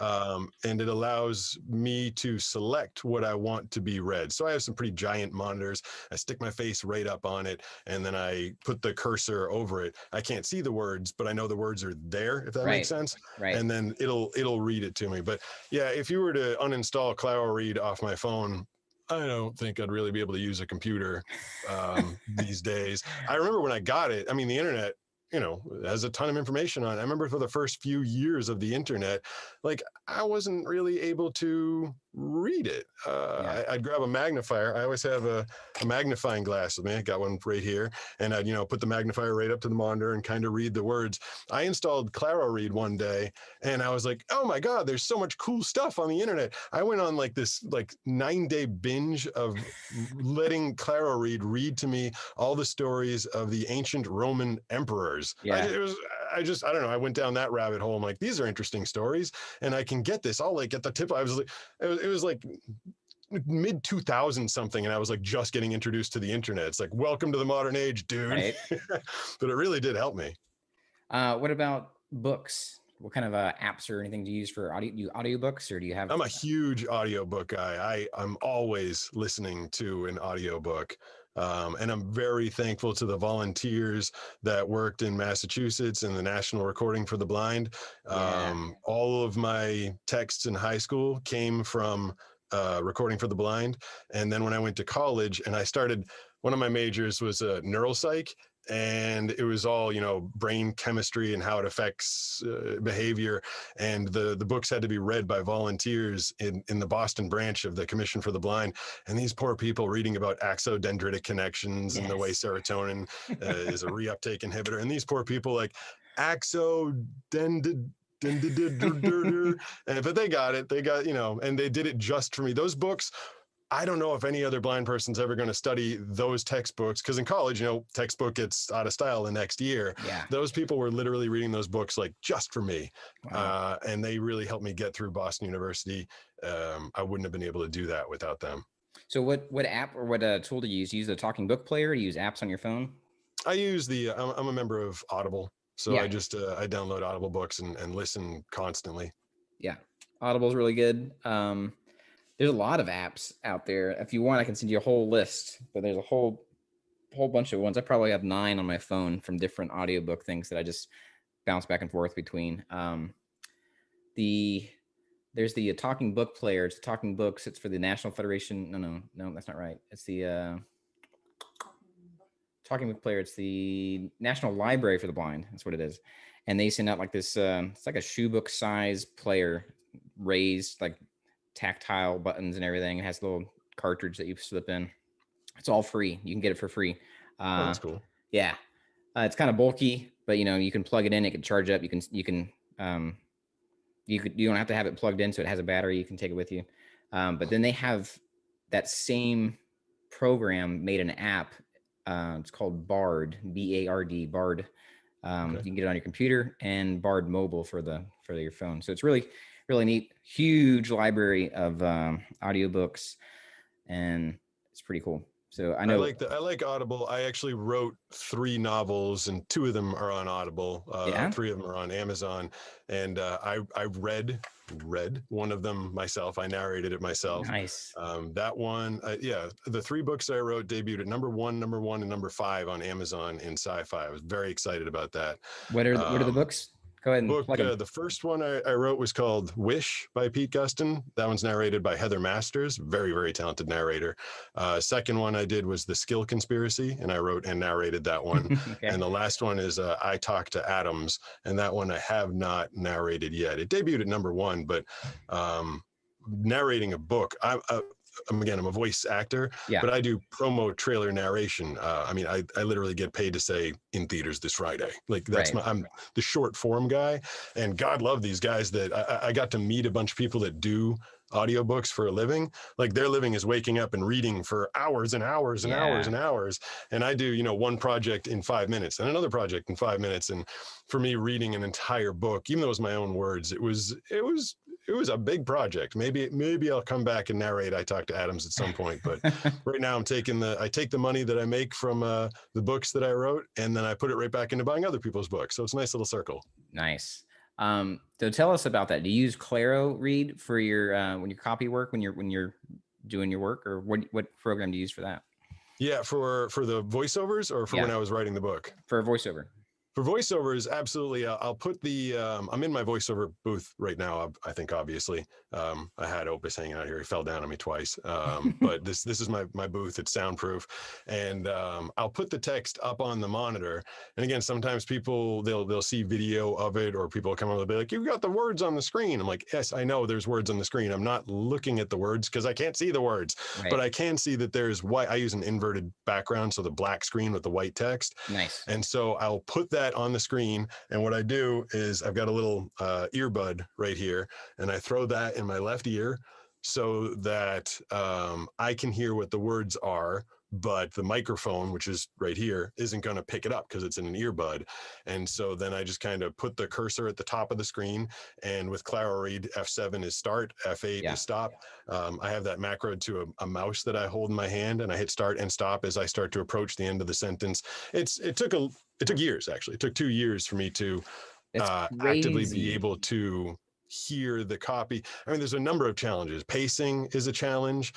And it allows me to select what I want to be read. So I have some pretty giant monitors. I stick my face right up on it, and then I put the cursor over it. I can't see the words, but I know the words are there, if that makes sense. Right. And then it'll read it to me. But yeah, if you were to uninstall ClaroRead off my phone, I don't think I'd really be able to use a computer these days. I remember when I got it, the internet, has a ton of information on it. I remember for the first few years of the internet, like I wasn't really able to read it. I'd grab a magnifier. I always have a magnifying glass with me. I got one right here. And I'd, put the magnifier right up to the monitor and kind of read the words. I installed ClaroRead one day and I was like, oh my God, there's so much cool stuff on the internet. I went on this 9-day binge of letting ClaroRead read to me all the stories of the ancient Roman emperors. Yeah. I don't know. I went down that rabbit hole. I'm like, these are interesting stories and I can get this all at the tip. I was like, it was like mid 2000 something. And I was like, just getting introduced to the internet. It's like, welcome to the modern age, dude. Right. But it really did help me. What about books? What kind of apps or anything do you use for audio? Do you audiobooks, or do you have? I'm a huge audiobook guy. I'm always listening to an audiobook. And I'm very thankful to the volunteers that worked in Massachusetts in the National Recording for the Blind. Yeah. All of my texts in high school came from Recording for the Blind. And then when I went to college and I started, one of my majors was neuropsych, and it was all, you know, brain chemistry and how it affects behavior. And the books had to be read by volunteers in the Boston branch of the Commission for the Blind. And these poor people reading about axodendritic connections and the way Yes. serotonin is a reuptake inhibitor. And these poor people like axodendritic. But they got it. They got, you know, and they did it just for me. Those books, I don't know if any other blind person's ever going to study those textbooks, because in college, you know, textbook gets out of style the next year. Yeah. Those people were literally reading those books like just for me. Wow. And they really helped me get through Boston University. I wouldn't have been able to do that without them. So what app or what tool do you use? Use the talking book player? Do you use apps on your phone? I use I'm a member of Audible. So Yeah. I just, I download Audible books and listen constantly. Yeah. Audible's really good. There's a lot of apps out there. If you want, I can send you a whole list, but there's a whole bunch of ones. I probably have 9 on my phone from different audiobook things that I just bounce back and forth between. There's the talking book player. It's talking books. It's for the National Federation. No, that's not right. It's the talking book player. It's the National Library for the Blind. That's what it is. And they send out like this, it's like a shoe book size player, raised, like tactile buttons and everything. It has a little cartridge that you slip in. It's all free. You can get it for free. That's cool. Yeah. It's kind of bulky, but you know, you can plug it in, it can charge up. You don't have to have it plugged in. So it has a battery. You can take it with you. But then they have that same program made an app. It's called Bard, B-A-R-D, Bard. Okay. You can get it on your computer, and Bard Mobile for your phone. So it's really, really neat. Huge library of audiobooks, and it's pretty cool. So I know I like Audible. I actually wrote 3 novels, and 2 of them are on Audible. 3 of them are on Amazon, and I read one of them myself. I narrated it myself. Nice. That one, the 3 books I wrote debuted at number 1, and number 5 on Amazon in sci-fi. I was very excited about that. What are the books? Go ahead and plug them. The first one I wrote was called Wish by Pete Guston. That one's narrated by Heather Masters, very, very talented narrator. Second one I did was The Skill Conspiracy, and I wrote and narrated that one. Okay. And the last one is I Talk to Atoms, and that one I have not narrated yet. It debuted at number 1, but narrating a book, I'm a voice actor, but I do promo trailer narration. I literally get paid to say in theaters this Friday. Like that's I'm the short form guy, and God love these guys that I got to meet a bunch of people that do audiobooks for a living. Like their living is waking up and reading for hours and hours and hours and hours. And I do, one project in 5 minutes and another project in 5 minutes. And for me, reading an entire book, even though it was my own words, it was a big project. Maybe I'll come back and narrate I Talk to Atoms at some point. But right now I take the money that I make from the books that I wrote, and then I put it right back into buying other people's books. So it's a nice little circle. Nice. So tell us about that. Do you use ClaroRead for your when you copy work, when you're doing your work, or what program do you use for that? Yeah, for the voiceovers, or for when I was writing the book? For a voiceover. For voiceovers, absolutely. I'll put the, I'm in my voiceover booth right now, I think, obviously. I had Opus hanging out here. He fell down on me twice. But this is my booth. It's soundproof. And I'll put the text up on the monitor. And again, sometimes people, they'll see video of it, or people come over and be like, you've got the words on the screen. I'm like, yes, I know there's words on the screen. I'm not looking at the words because I can't see the words. Right. But I can see that there's white. I use an inverted background, so the black screen with the white text. Nice. And so I'll put that on the screen, and what I do is I've got a little earbud right here, and I throw that in my left ear so that I can hear what the words are, but the microphone, which is right here, isn't going to pick it up because it's in an earbud. And so then I just kind of put the cursor at the top of the screen, and with ClaroRead, F7 is start, F8 is stop. I have that macro to a mouse that I hold in my hand, and I hit start and stop as I start to approach the end of the sentence. It took years, actually. It took 2 years for me to actively be able to hear the copy. I mean, there's a number of challenges. Pacing is a challenge.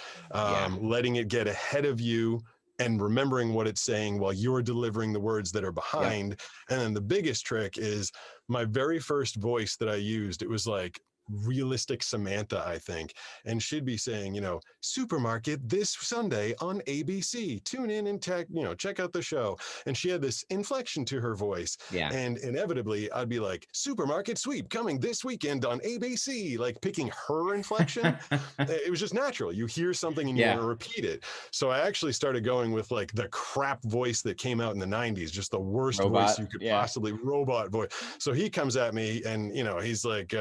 Letting it get ahead of you and remembering what it's saying while you're delivering the words that are Yep. behind. And then the biggest trick is my very first voice that I used. It was like realistic Samantha, I think. And she'd be saying, supermarket this Sunday on ABC. Tune in and check out the show. And she had this inflection to her voice. Yeah. And inevitably, I'd be like, supermarket sweep coming this weekend on ABC, like picking her inflection. It was just natural. You hear something and you want to repeat it. So I actually started going with like the crap voice that came out in the 90s, just the worst voice you could possibly, robot voice. So he comes at me and, he's like,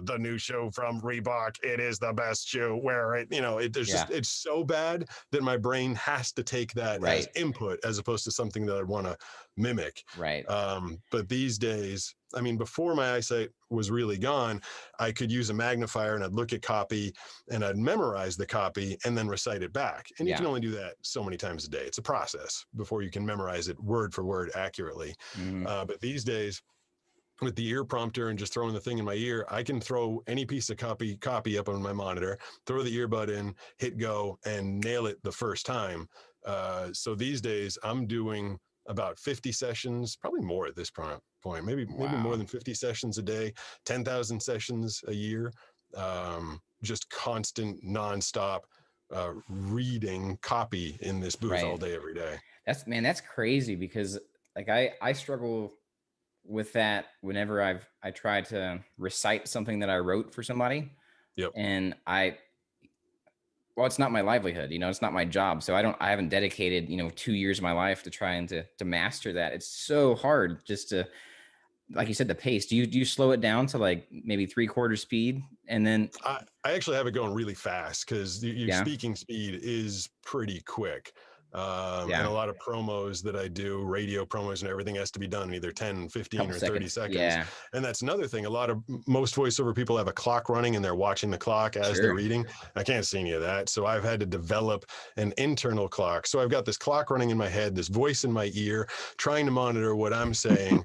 the new shoe from Reebok, it is the best shoe, wear it. It's so bad that my brain has to take that as input as opposed to something that I want to mimic. Right. But these days, I mean, before my eyesight was really gone, I could use a magnifier and I'd look at copy and I'd memorize the copy and then recite it back. And you can only do that so many times a day. It's a process before you can memorize it word for word accurately. But these days, with the ear prompter and just throwing the thing in my ear, I can throw any piece of copy up on my monitor, throw the earbud in, hit go, and nail it the first time. So these days, I'm doing about 50 sessions, probably more at this point, maybe more than 50 sessions a day, 10,000 sessions a year, just constant, nonstop reading copy in this booth all day, every day. That's crazy, because like I struggle with that whenever I try to recite something that I wrote for somebody. Yep. And it's not my livelihood, it's not my job. So I haven't dedicated, 2 years of my life to trying to master that. It's so hard just to, like you said, the pace. Do you slow it down to like maybe 3/4 speed? And then I actually have it going really fast, because your speaking speed is pretty quick. And a lot of promos that I do, radio promos and everything, has to be done in either 10, 15 or 30 seconds. Yeah. And that's another thing. Most voiceover people have a clock running and they're watching the clock as they're reading. I can't see any of that. So I've had to develop an internal clock. So I've got this clock running in my head, this voice in my ear, trying to monitor what I'm saying.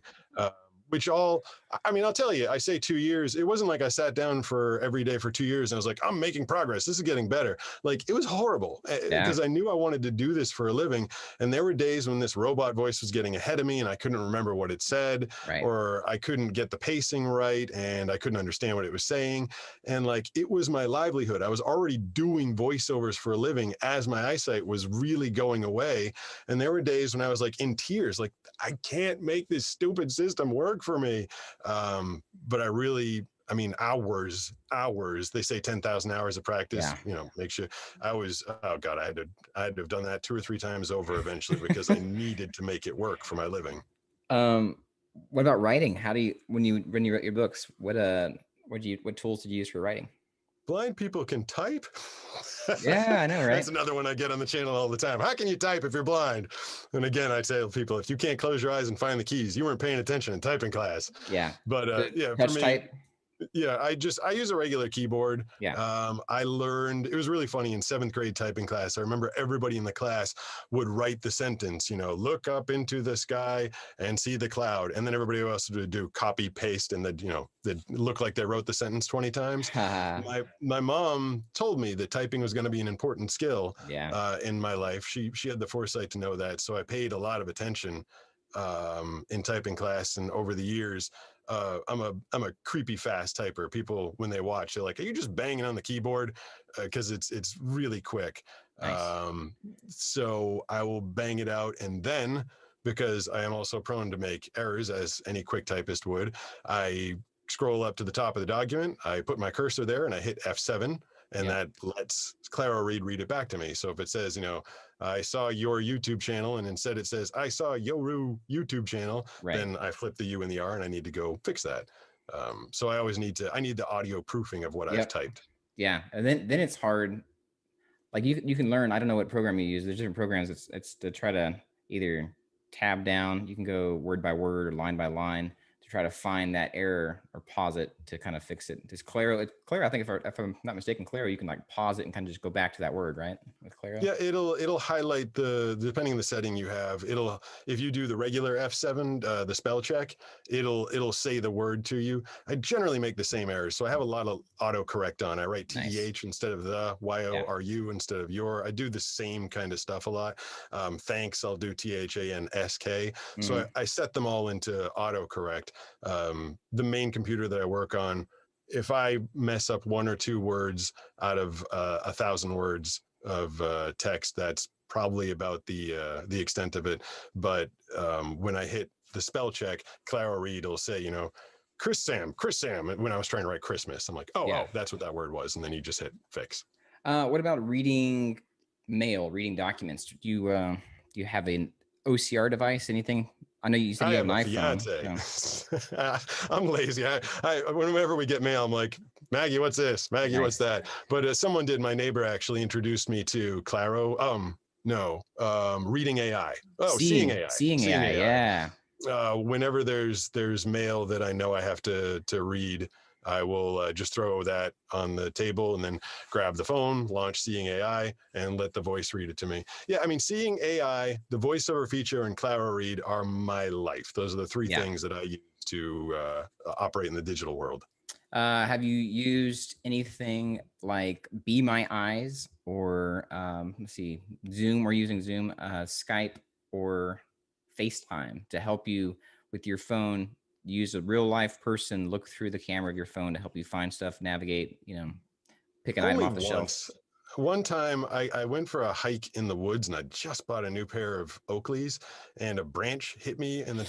I'll tell you, I say 2 years. It wasn't like I sat down for every day for 2 years and I was like, I'm making progress. This is getting better. Like, it was horrible, because I knew I wanted to do this for a living. And there were days when this robot voice was getting ahead of me and I couldn't remember what it said, or I couldn't get the pacing right and I couldn't understand what it was saying. And like, it was my livelihood. I was already doing voiceovers for a living as my eyesight was really going away. And there were days when I was like in tears, like, I can't make this stupid system work for me. But hours, they say 10,000 hours of practice, makes you, I had to have done that 2 or 3 times over eventually, because I needed to make it work for my living. What about writing? How do you, when you write your books, what tools did you use for writing? Blind people can type. Yeah, I know, right? That's another one I get on the channel all the time. How can you type if you're blind? And again, I tell people, if you can't close your eyes and find the keys, you weren't paying attention in typing class. Yeah. But touch for me, type. Yeah, I use a regular keyboard. Yeah. I learned, it was really funny, in 7th grade typing class, I remember everybody in the class would write the sentence, look up into the sky and see the cloud. And then everybody else would do copy paste, and they'd look like they wrote the sentence 20 times. My mom told me that typing was going to be an important skill in my life. She had the foresight to know that. So I paid a lot of attention in typing class, and over the years, I'm a creepy fast typer. People, when they watch, they're like, "Are you just banging on the keyboard?" Because it's really quick. Nice. So I will bang it out, and then, because I am also prone to make errors, as any quick typist would, I scroll up to the top of the document. I put my cursor there, and I hit F7. And that lets ClaroRead read it back to me. So if it says, I saw your YouTube channel, and instead it says, I saw Yoru YouTube channel, then I flip the U and the R, and I need to go fix that. So I always need the audio proofing of what I've typed. Yeah. And then it's hard. Like you can learn, I don't know what program you use. There's different programs. It's to try to either tab down. You can go word by word or line by line to try to find that error or pause it to kind of fix it. Does Claro, I think if I'm not mistaken, Claro, you can like pause it and kind of just go back to that word, right? With Claro. Yeah, it'll highlight depending on the setting you have. If you do the regular F7, the spell check, it'll say the word to you. I generally make the same errors, so I have a lot of autocorrect on. I write TEH instead of the, YORU instead of your. I do the same kind of stuff a lot. Thanks, I'll do THANSK. So I set them all into autocorrect. The main computer that I work on, if I mess up one or two words out of 1,000 words of text, that's probably about the extent of it. But when I hit the spell check, ClaroRead will say, Chris Sam. When I was trying to write Christmas, I'm like, oh, that's what that word was. And then you just hit fix. What about reading mail, reading documents? Do you have an OCR device? Anything? I know you said you have an iPhone. So. I'm lazy. Whenever we get mail, I'm like, Maggie, what's this? Maggie, what's that? But someone did. My neighbor actually introduced me to Claro. Reading AI. Oh, seeing AI. Seeing AI. Yeah. Whenever there's mail that I know I have to read, I will just throw that on the table and then grab the phone, launch Seeing AI, and let the voice read it to me. Yeah, I mean, Seeing AI, the voiceover feature, and ClaroRead are my life. Those are the three things that I use to operate in the digital world. Have you used anything like Be My Eyes or let's see, Zoom? We're using Zoom, Skype, or FaceTime to help you with your phone? Use a real life person, look through the camera of your phone to help you find stuff, navigate, pick an item off the shelf. One time I went for a hike in the woods and I just bought a new pair of Oakleys and a branch hit me in the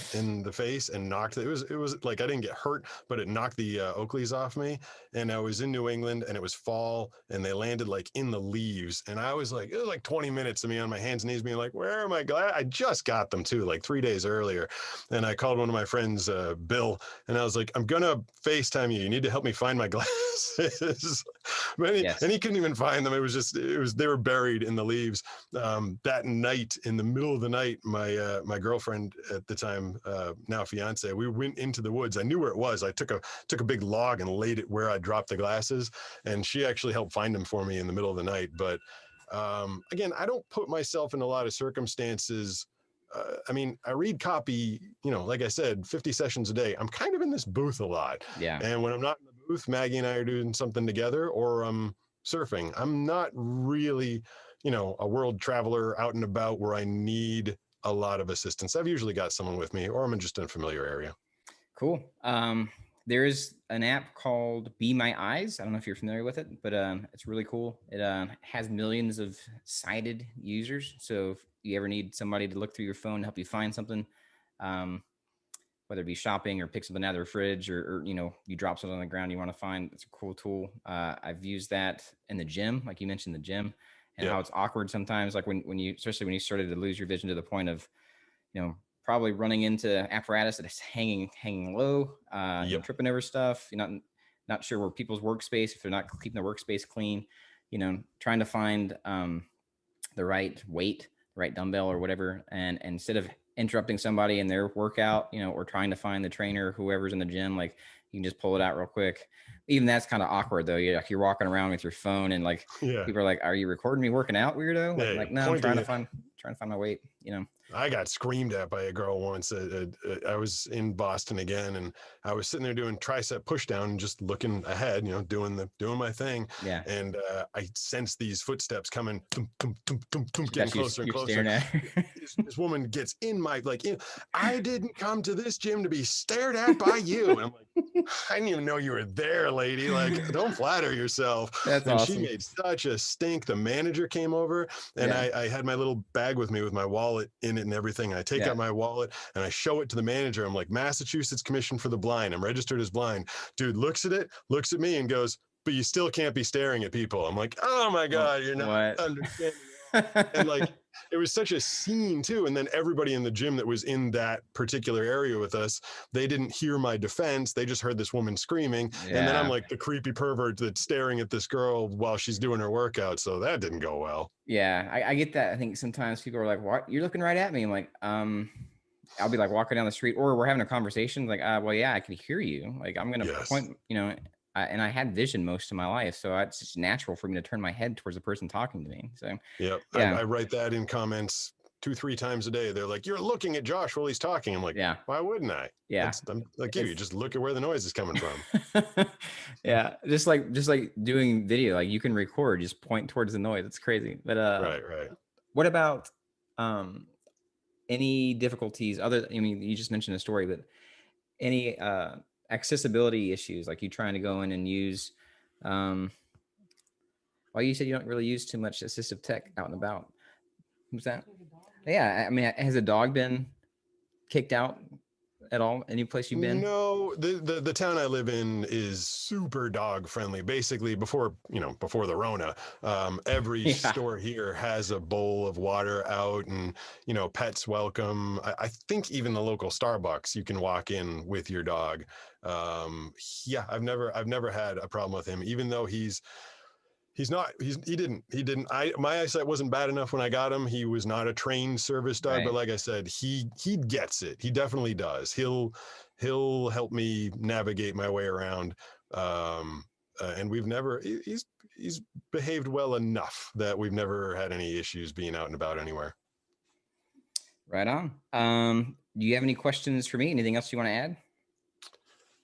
face and knocked it. It was like I didn't get hurt, but it knocked the Oakleys off me. And I was in New England and it was fall and they landed like in the leaves. And I was like, it was like 20 minutes of me on my hands and knees being like, where am I? I just got them too, like 3 days earlier. And I called one of my friends, Bill, and I was like, I'm going to FaceTime you. You need to help me find my glasses. And he couldn't even find them. They were buried in the leaves. That night, in the middle of the night, my girlfriend at the time, now fiance, we went into the woods. I knew where it was. I took a big log and laid it where I dropped the glasses, and she actually helped find them for me in the middle of the night. But again, I don't put myself in a lot of circumstances. I mean, I read copy, like I said, 50 sessions a day. I'm kind of in this booth a lot. Yeah. And when I'm not in the booth, Maggie and I are doing something together, or surfing. I'm not really, a world traveler out and about where I need a lot of assistance. I've usually got someone with me, or I'm just in a familiar area. Cool. There's an app called Be My Eyes. I don't know if you're familiar with it, but it's really cool. It has millions of sighted users. So if you ever need somebody to look through your phone to help you find something, whether it be shopping or pick something out of the fridge or you drop something on the ground you want to find, it's a cool tool. I've used that in the gym, like you mentioned, the gym, and how it's awkward sometimes, like when you, especially when you started to lose your vision to the point of, probably running into apparatus that is hanging low, tripping over stuff. You're not sure where people's workspace, if they're not keeping their workspace clean, trying to find the right weight, the right dumbbell or whatever. And instead of interrupting somebody in their workout, or trying to find the trainer, whoever's in the gym, like you can just pull it out real quick. Even that's kind of awkward though. You're walking around with your phone and like people are like, "Are you recording me working out, weirdo?" Like no, I'm trying to find my weight. I got screamed at by a girl once. I was in Boston again, and I was sitting there doing tricep push down and just looking ahead, doing my thing. Yeah. And I sensed these footsteps coming, getting closer and closer. Staring at her. This woman gets in my I didn't come to this gym to be stared at by you. And I'm like, I didn't even know you were there, lady. Like, don't flatter yourself. That's and awesome. She made such a stink. The manager came over, and I had my little bag with me with my wallet in it and everything. I take out my wallet and I show it to the manager. I'm like, Massachusetts Commission for the Blind. I'm registered as blind. Dude looks at it, looks at me and goes, but you still can't be staring at people. I'm like, oh my God, you're not understanding. And like, it was such a scene too. And then everybody in the gym that was in that particular area with us, they didn't hear my defense. They just heard this woman screaming. And then I'm like the creepy pervert that's staring at this girl while she's doing her workout. So that didn't go well. Yeah, I get that. I think sometimes people are like, "What? You're looking right at me." I'm like, I'll be like walking down the street, or we're having a conversation, like, well, yeah, I can hear you. Like, I'm gonna Yes. point, and I had vision most of my life, so it's just natural for me to turn my head towards the person talking to me. So, Yep. yeah, I write that in comments 2-3 times a day. They're like, "You're looking at Josh while he's talking." I'm like, yeah, "Why wouldn't I?" yeah. I'm like you. You It's just look at where the noise is coming from. yeah, just like doing video, like you can record, just point towards the noise. It's crazy. But Right. Right. what about um any difficulties other? I mean, you just mentioned a story, but any accessibility issues, like you trying to go in and use um well, you said you don't really use too much assistive tech out and about. Who's that? Yeah, I mean, has a dog been kicked out at all? Any place you've been? No, the town I live in is super dog friendly. Basically, before the Rona, every Yeah. store here has a bowl of water out, and pets welcome. I think even the local Starbucks, you can walk in with your dog. Yeah, I've never had a problem with him, even though he didn't my eyesight wasn't bad enough when I got him. He was not a trained service dog, but Right. like I said, he gets it. He definitely does. He'll help me navigate my way around. And he's behaved well enough that we've never had any issues being out and about anywhere. Right on. Do you have any questions for me? Anything else you want to add?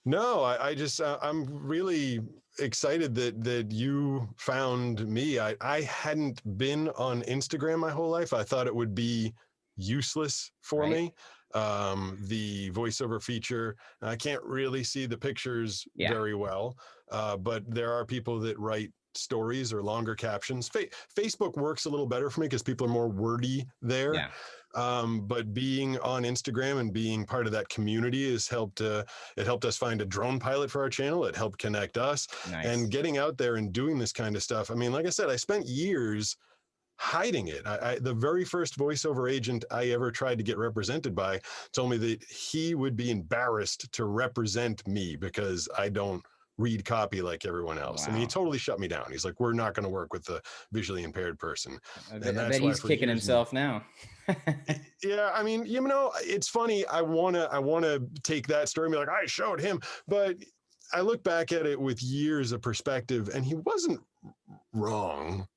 No, I just I'm really excited that you found me. I hadn't been on Instagram my whole life. I thought it would be useless for Right. me. The voiceover feature, I can't really see the pictures Yeah. very well, but there are people that write stories or longer captions. Facebook works a little better for me because people are more wordy there. Yeah. But being on Instagram and being part of that community has helped. It helped us find a drone pilot for our channel. It helped connect us, Nice. and getting out there and doing this kind of stuff. I mean, like I said, I spent years hiding it. The very first voiceover agent I ever tried to get represented by told me that he would be embarrassed to represent me because I don't read copy like everyone else. I mean, he Wow. totally shut me down. He's like, "We're not going to work with a visually impaired person." I And bet that's why he's for kicking years and himself now. yeah, I mean, it's funny. I wanna take that story and be like, I showed him, but I look back at it with years of perspective, and he wasn't wrong.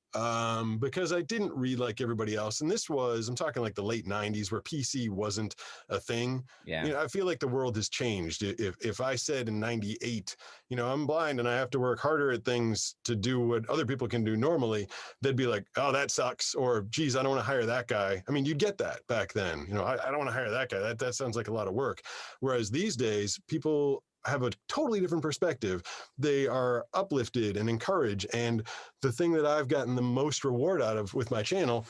Because I didn't read like everybody else, and I'm talking like the late '90s, where PC wasn't a thing. Yeah. I feel like the world has changed. If I said in '98, I'm blind and I have to work harder at things to do what other people can do normally, they'd be like, "Oh, that sucks," or "Geez, I don't want to hire that guy." I mean, you'd get that back then. I don't want to hire that guy. That sounds like a lot of work. Whereas these days, people have a totally different perspective. They are uplifted and encouraged, and the thing that I've gotten the most reward out of with my channel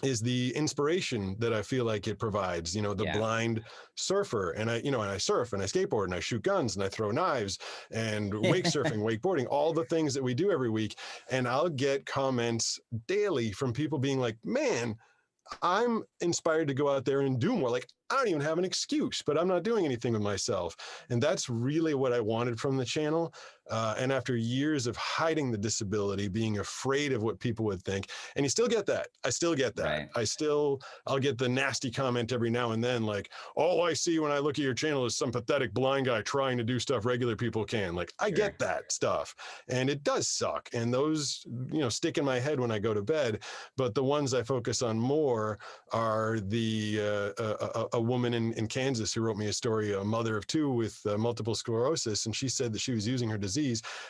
is the inspiration that I feel like it provides. The Yeah. blind surfer, and I surf and I skateboard and I shoot guns and I throw knives and wake surfing, wakeboarding, all the things that we do every week. And I'll get comments daily from people being like, "Man, I'm inspired to go out there and do more. Like, I don't even have an excuse, but I'm not doing anything with myself." And that's really what I wanted from the channel. And after years of hiding the disability, being afraid of what people would think, and you still get that. I still get that. Right. I'll get the nasty comment every now and then, like, "All I see when I look at your channel is some pathetic blind guy trying to do stuff regular people can." Like, I Sure. get that stuff. And it does suck. And those, stick in my head when I go to bed. But the ones I focus on more are a woman in Kansas who wrote me a story, a mother of two with multiple sclerosis, and she said that she was using her disease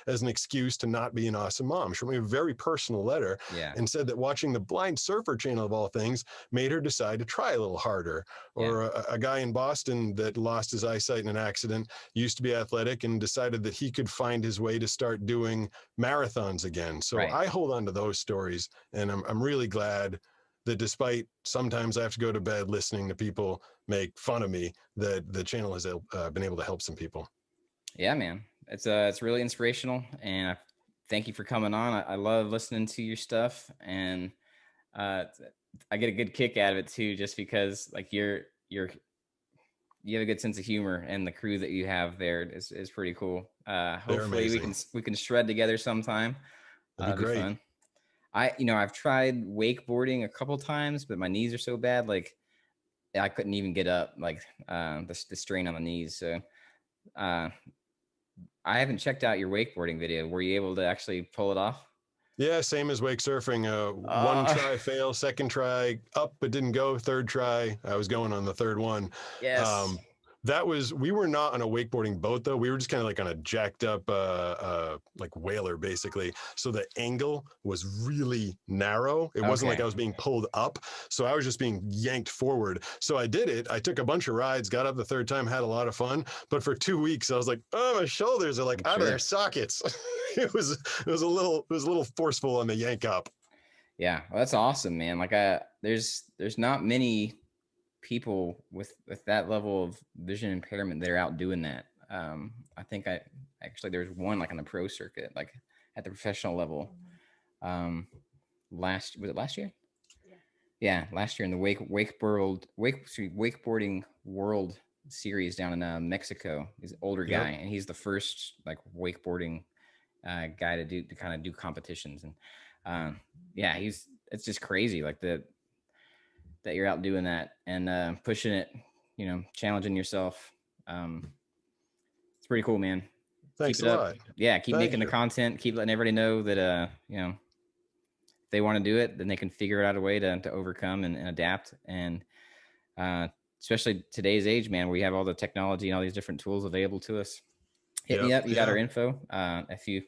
as an excuse to not be an awesome mom. She wrote me a very personal letter Yeah. and said that watching the Blind Surfer channel of all things made her decide to try a little harder. Yeah. Or a guy in Boston that lost his eyesight in an accident, used to be athletic, and decided that he could find his way to start doing marathons again. So Right. I hold on to those stories, and I'm really glad that despite sometimes I have to go to bed listening to people make fun of me, that the channel has been able to help some people. Yeah, man. It's really inspirational, and I thank you for coming on. I love listening to your stuff, and uh, I get a good kick out of it too, just because like you have a good sense of humor, and the crew that you have there is pretty cool. They're Hopefully amazing. we can shred together sometime. That'd be It'd be great. fun. I've tried wakeboarding a couple times, but my knees are so bad. Like I couldn't even get up, like the strain on the knees. So I haven't checked out your wakeboarding video. Were you able to actually pull it off? Yeah, same as wake surfing. One try fail, second try up, but didn't go. Third try, I was going on the third one. Yes. We were not on a wakeboarding boat though. We were just kind of like on a jacked up, like whaler basically. So the angle was really narrow. It wasn't like I was being pulled up. So I was just being yanked forward. So I did it. I took a bunch of rides, got up the third time, had a lot of fun. But for 2 weeks, I was like, oh, my shoulders are like out of their sockets. It was a little forceful on the yank up. Yeah, well, that's awesome, man. Like there's not many people with that level of vision impairment that are out doing that. I think there's one like on the pro circuit, like at the professional level. Was it last year? Yeah, last year in the wakeboarding world series down in Mexico. He's an older guy, and he's the first like wakeboarding guy to kind of do competitions. And yeah, it's just crazy, like that you're out doing that and pushing it, challenging yourself. It's pretty cool, man. Thanks keep it a up. lot. Yeah, keep making the content, keep letting everybody know that if they want to do it, then they can figure out a way to overcome and adapt. And especially today's age, man, where we have all the technology and all these different tools available to us. Hit me up. You got our info. If you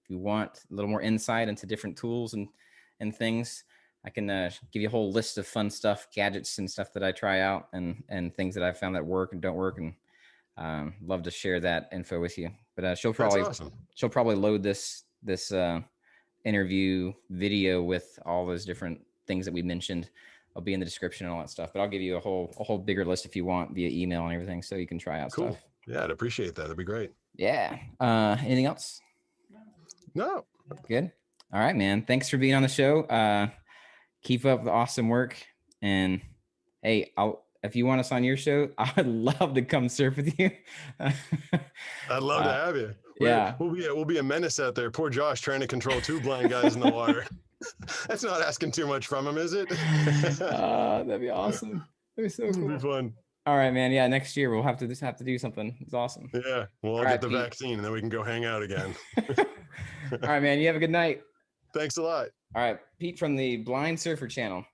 want a little more insight into different tools and things, I can give you a whole list of fun stuff, gadgets and stuff that I try out and things that I've found that work and don't work, and love to share that info with you. But she'll probably load this interview video with all those different things that we mentioned. I'll be in the description and all that stuff, but I'll give you a whole bigger list if you want via email and everything, so you can try out stuff. Yeah, I'd appreciate that. That'd be great. Yeah. Anything else? No. Good. All right, man. Thanks for being on the show. Keep up the awesome work. And hey, if you want us on your show, I would love to come surf with you. I'd love to have you. We'll be a menace out there. Poor Josh trying to control 2 blind guys in the water. That's not asking too much from him, is it? That'd be awesome. That'd be so cool. It'd be fun. All right, man. Yeah, next year we'll have to do something. It's awesome. Yeah, we'll all get the vaccine and then we can go hang out again. All right, man. You have a good night. Thanks a lot. All right, Pete from the Blind Surfer channel.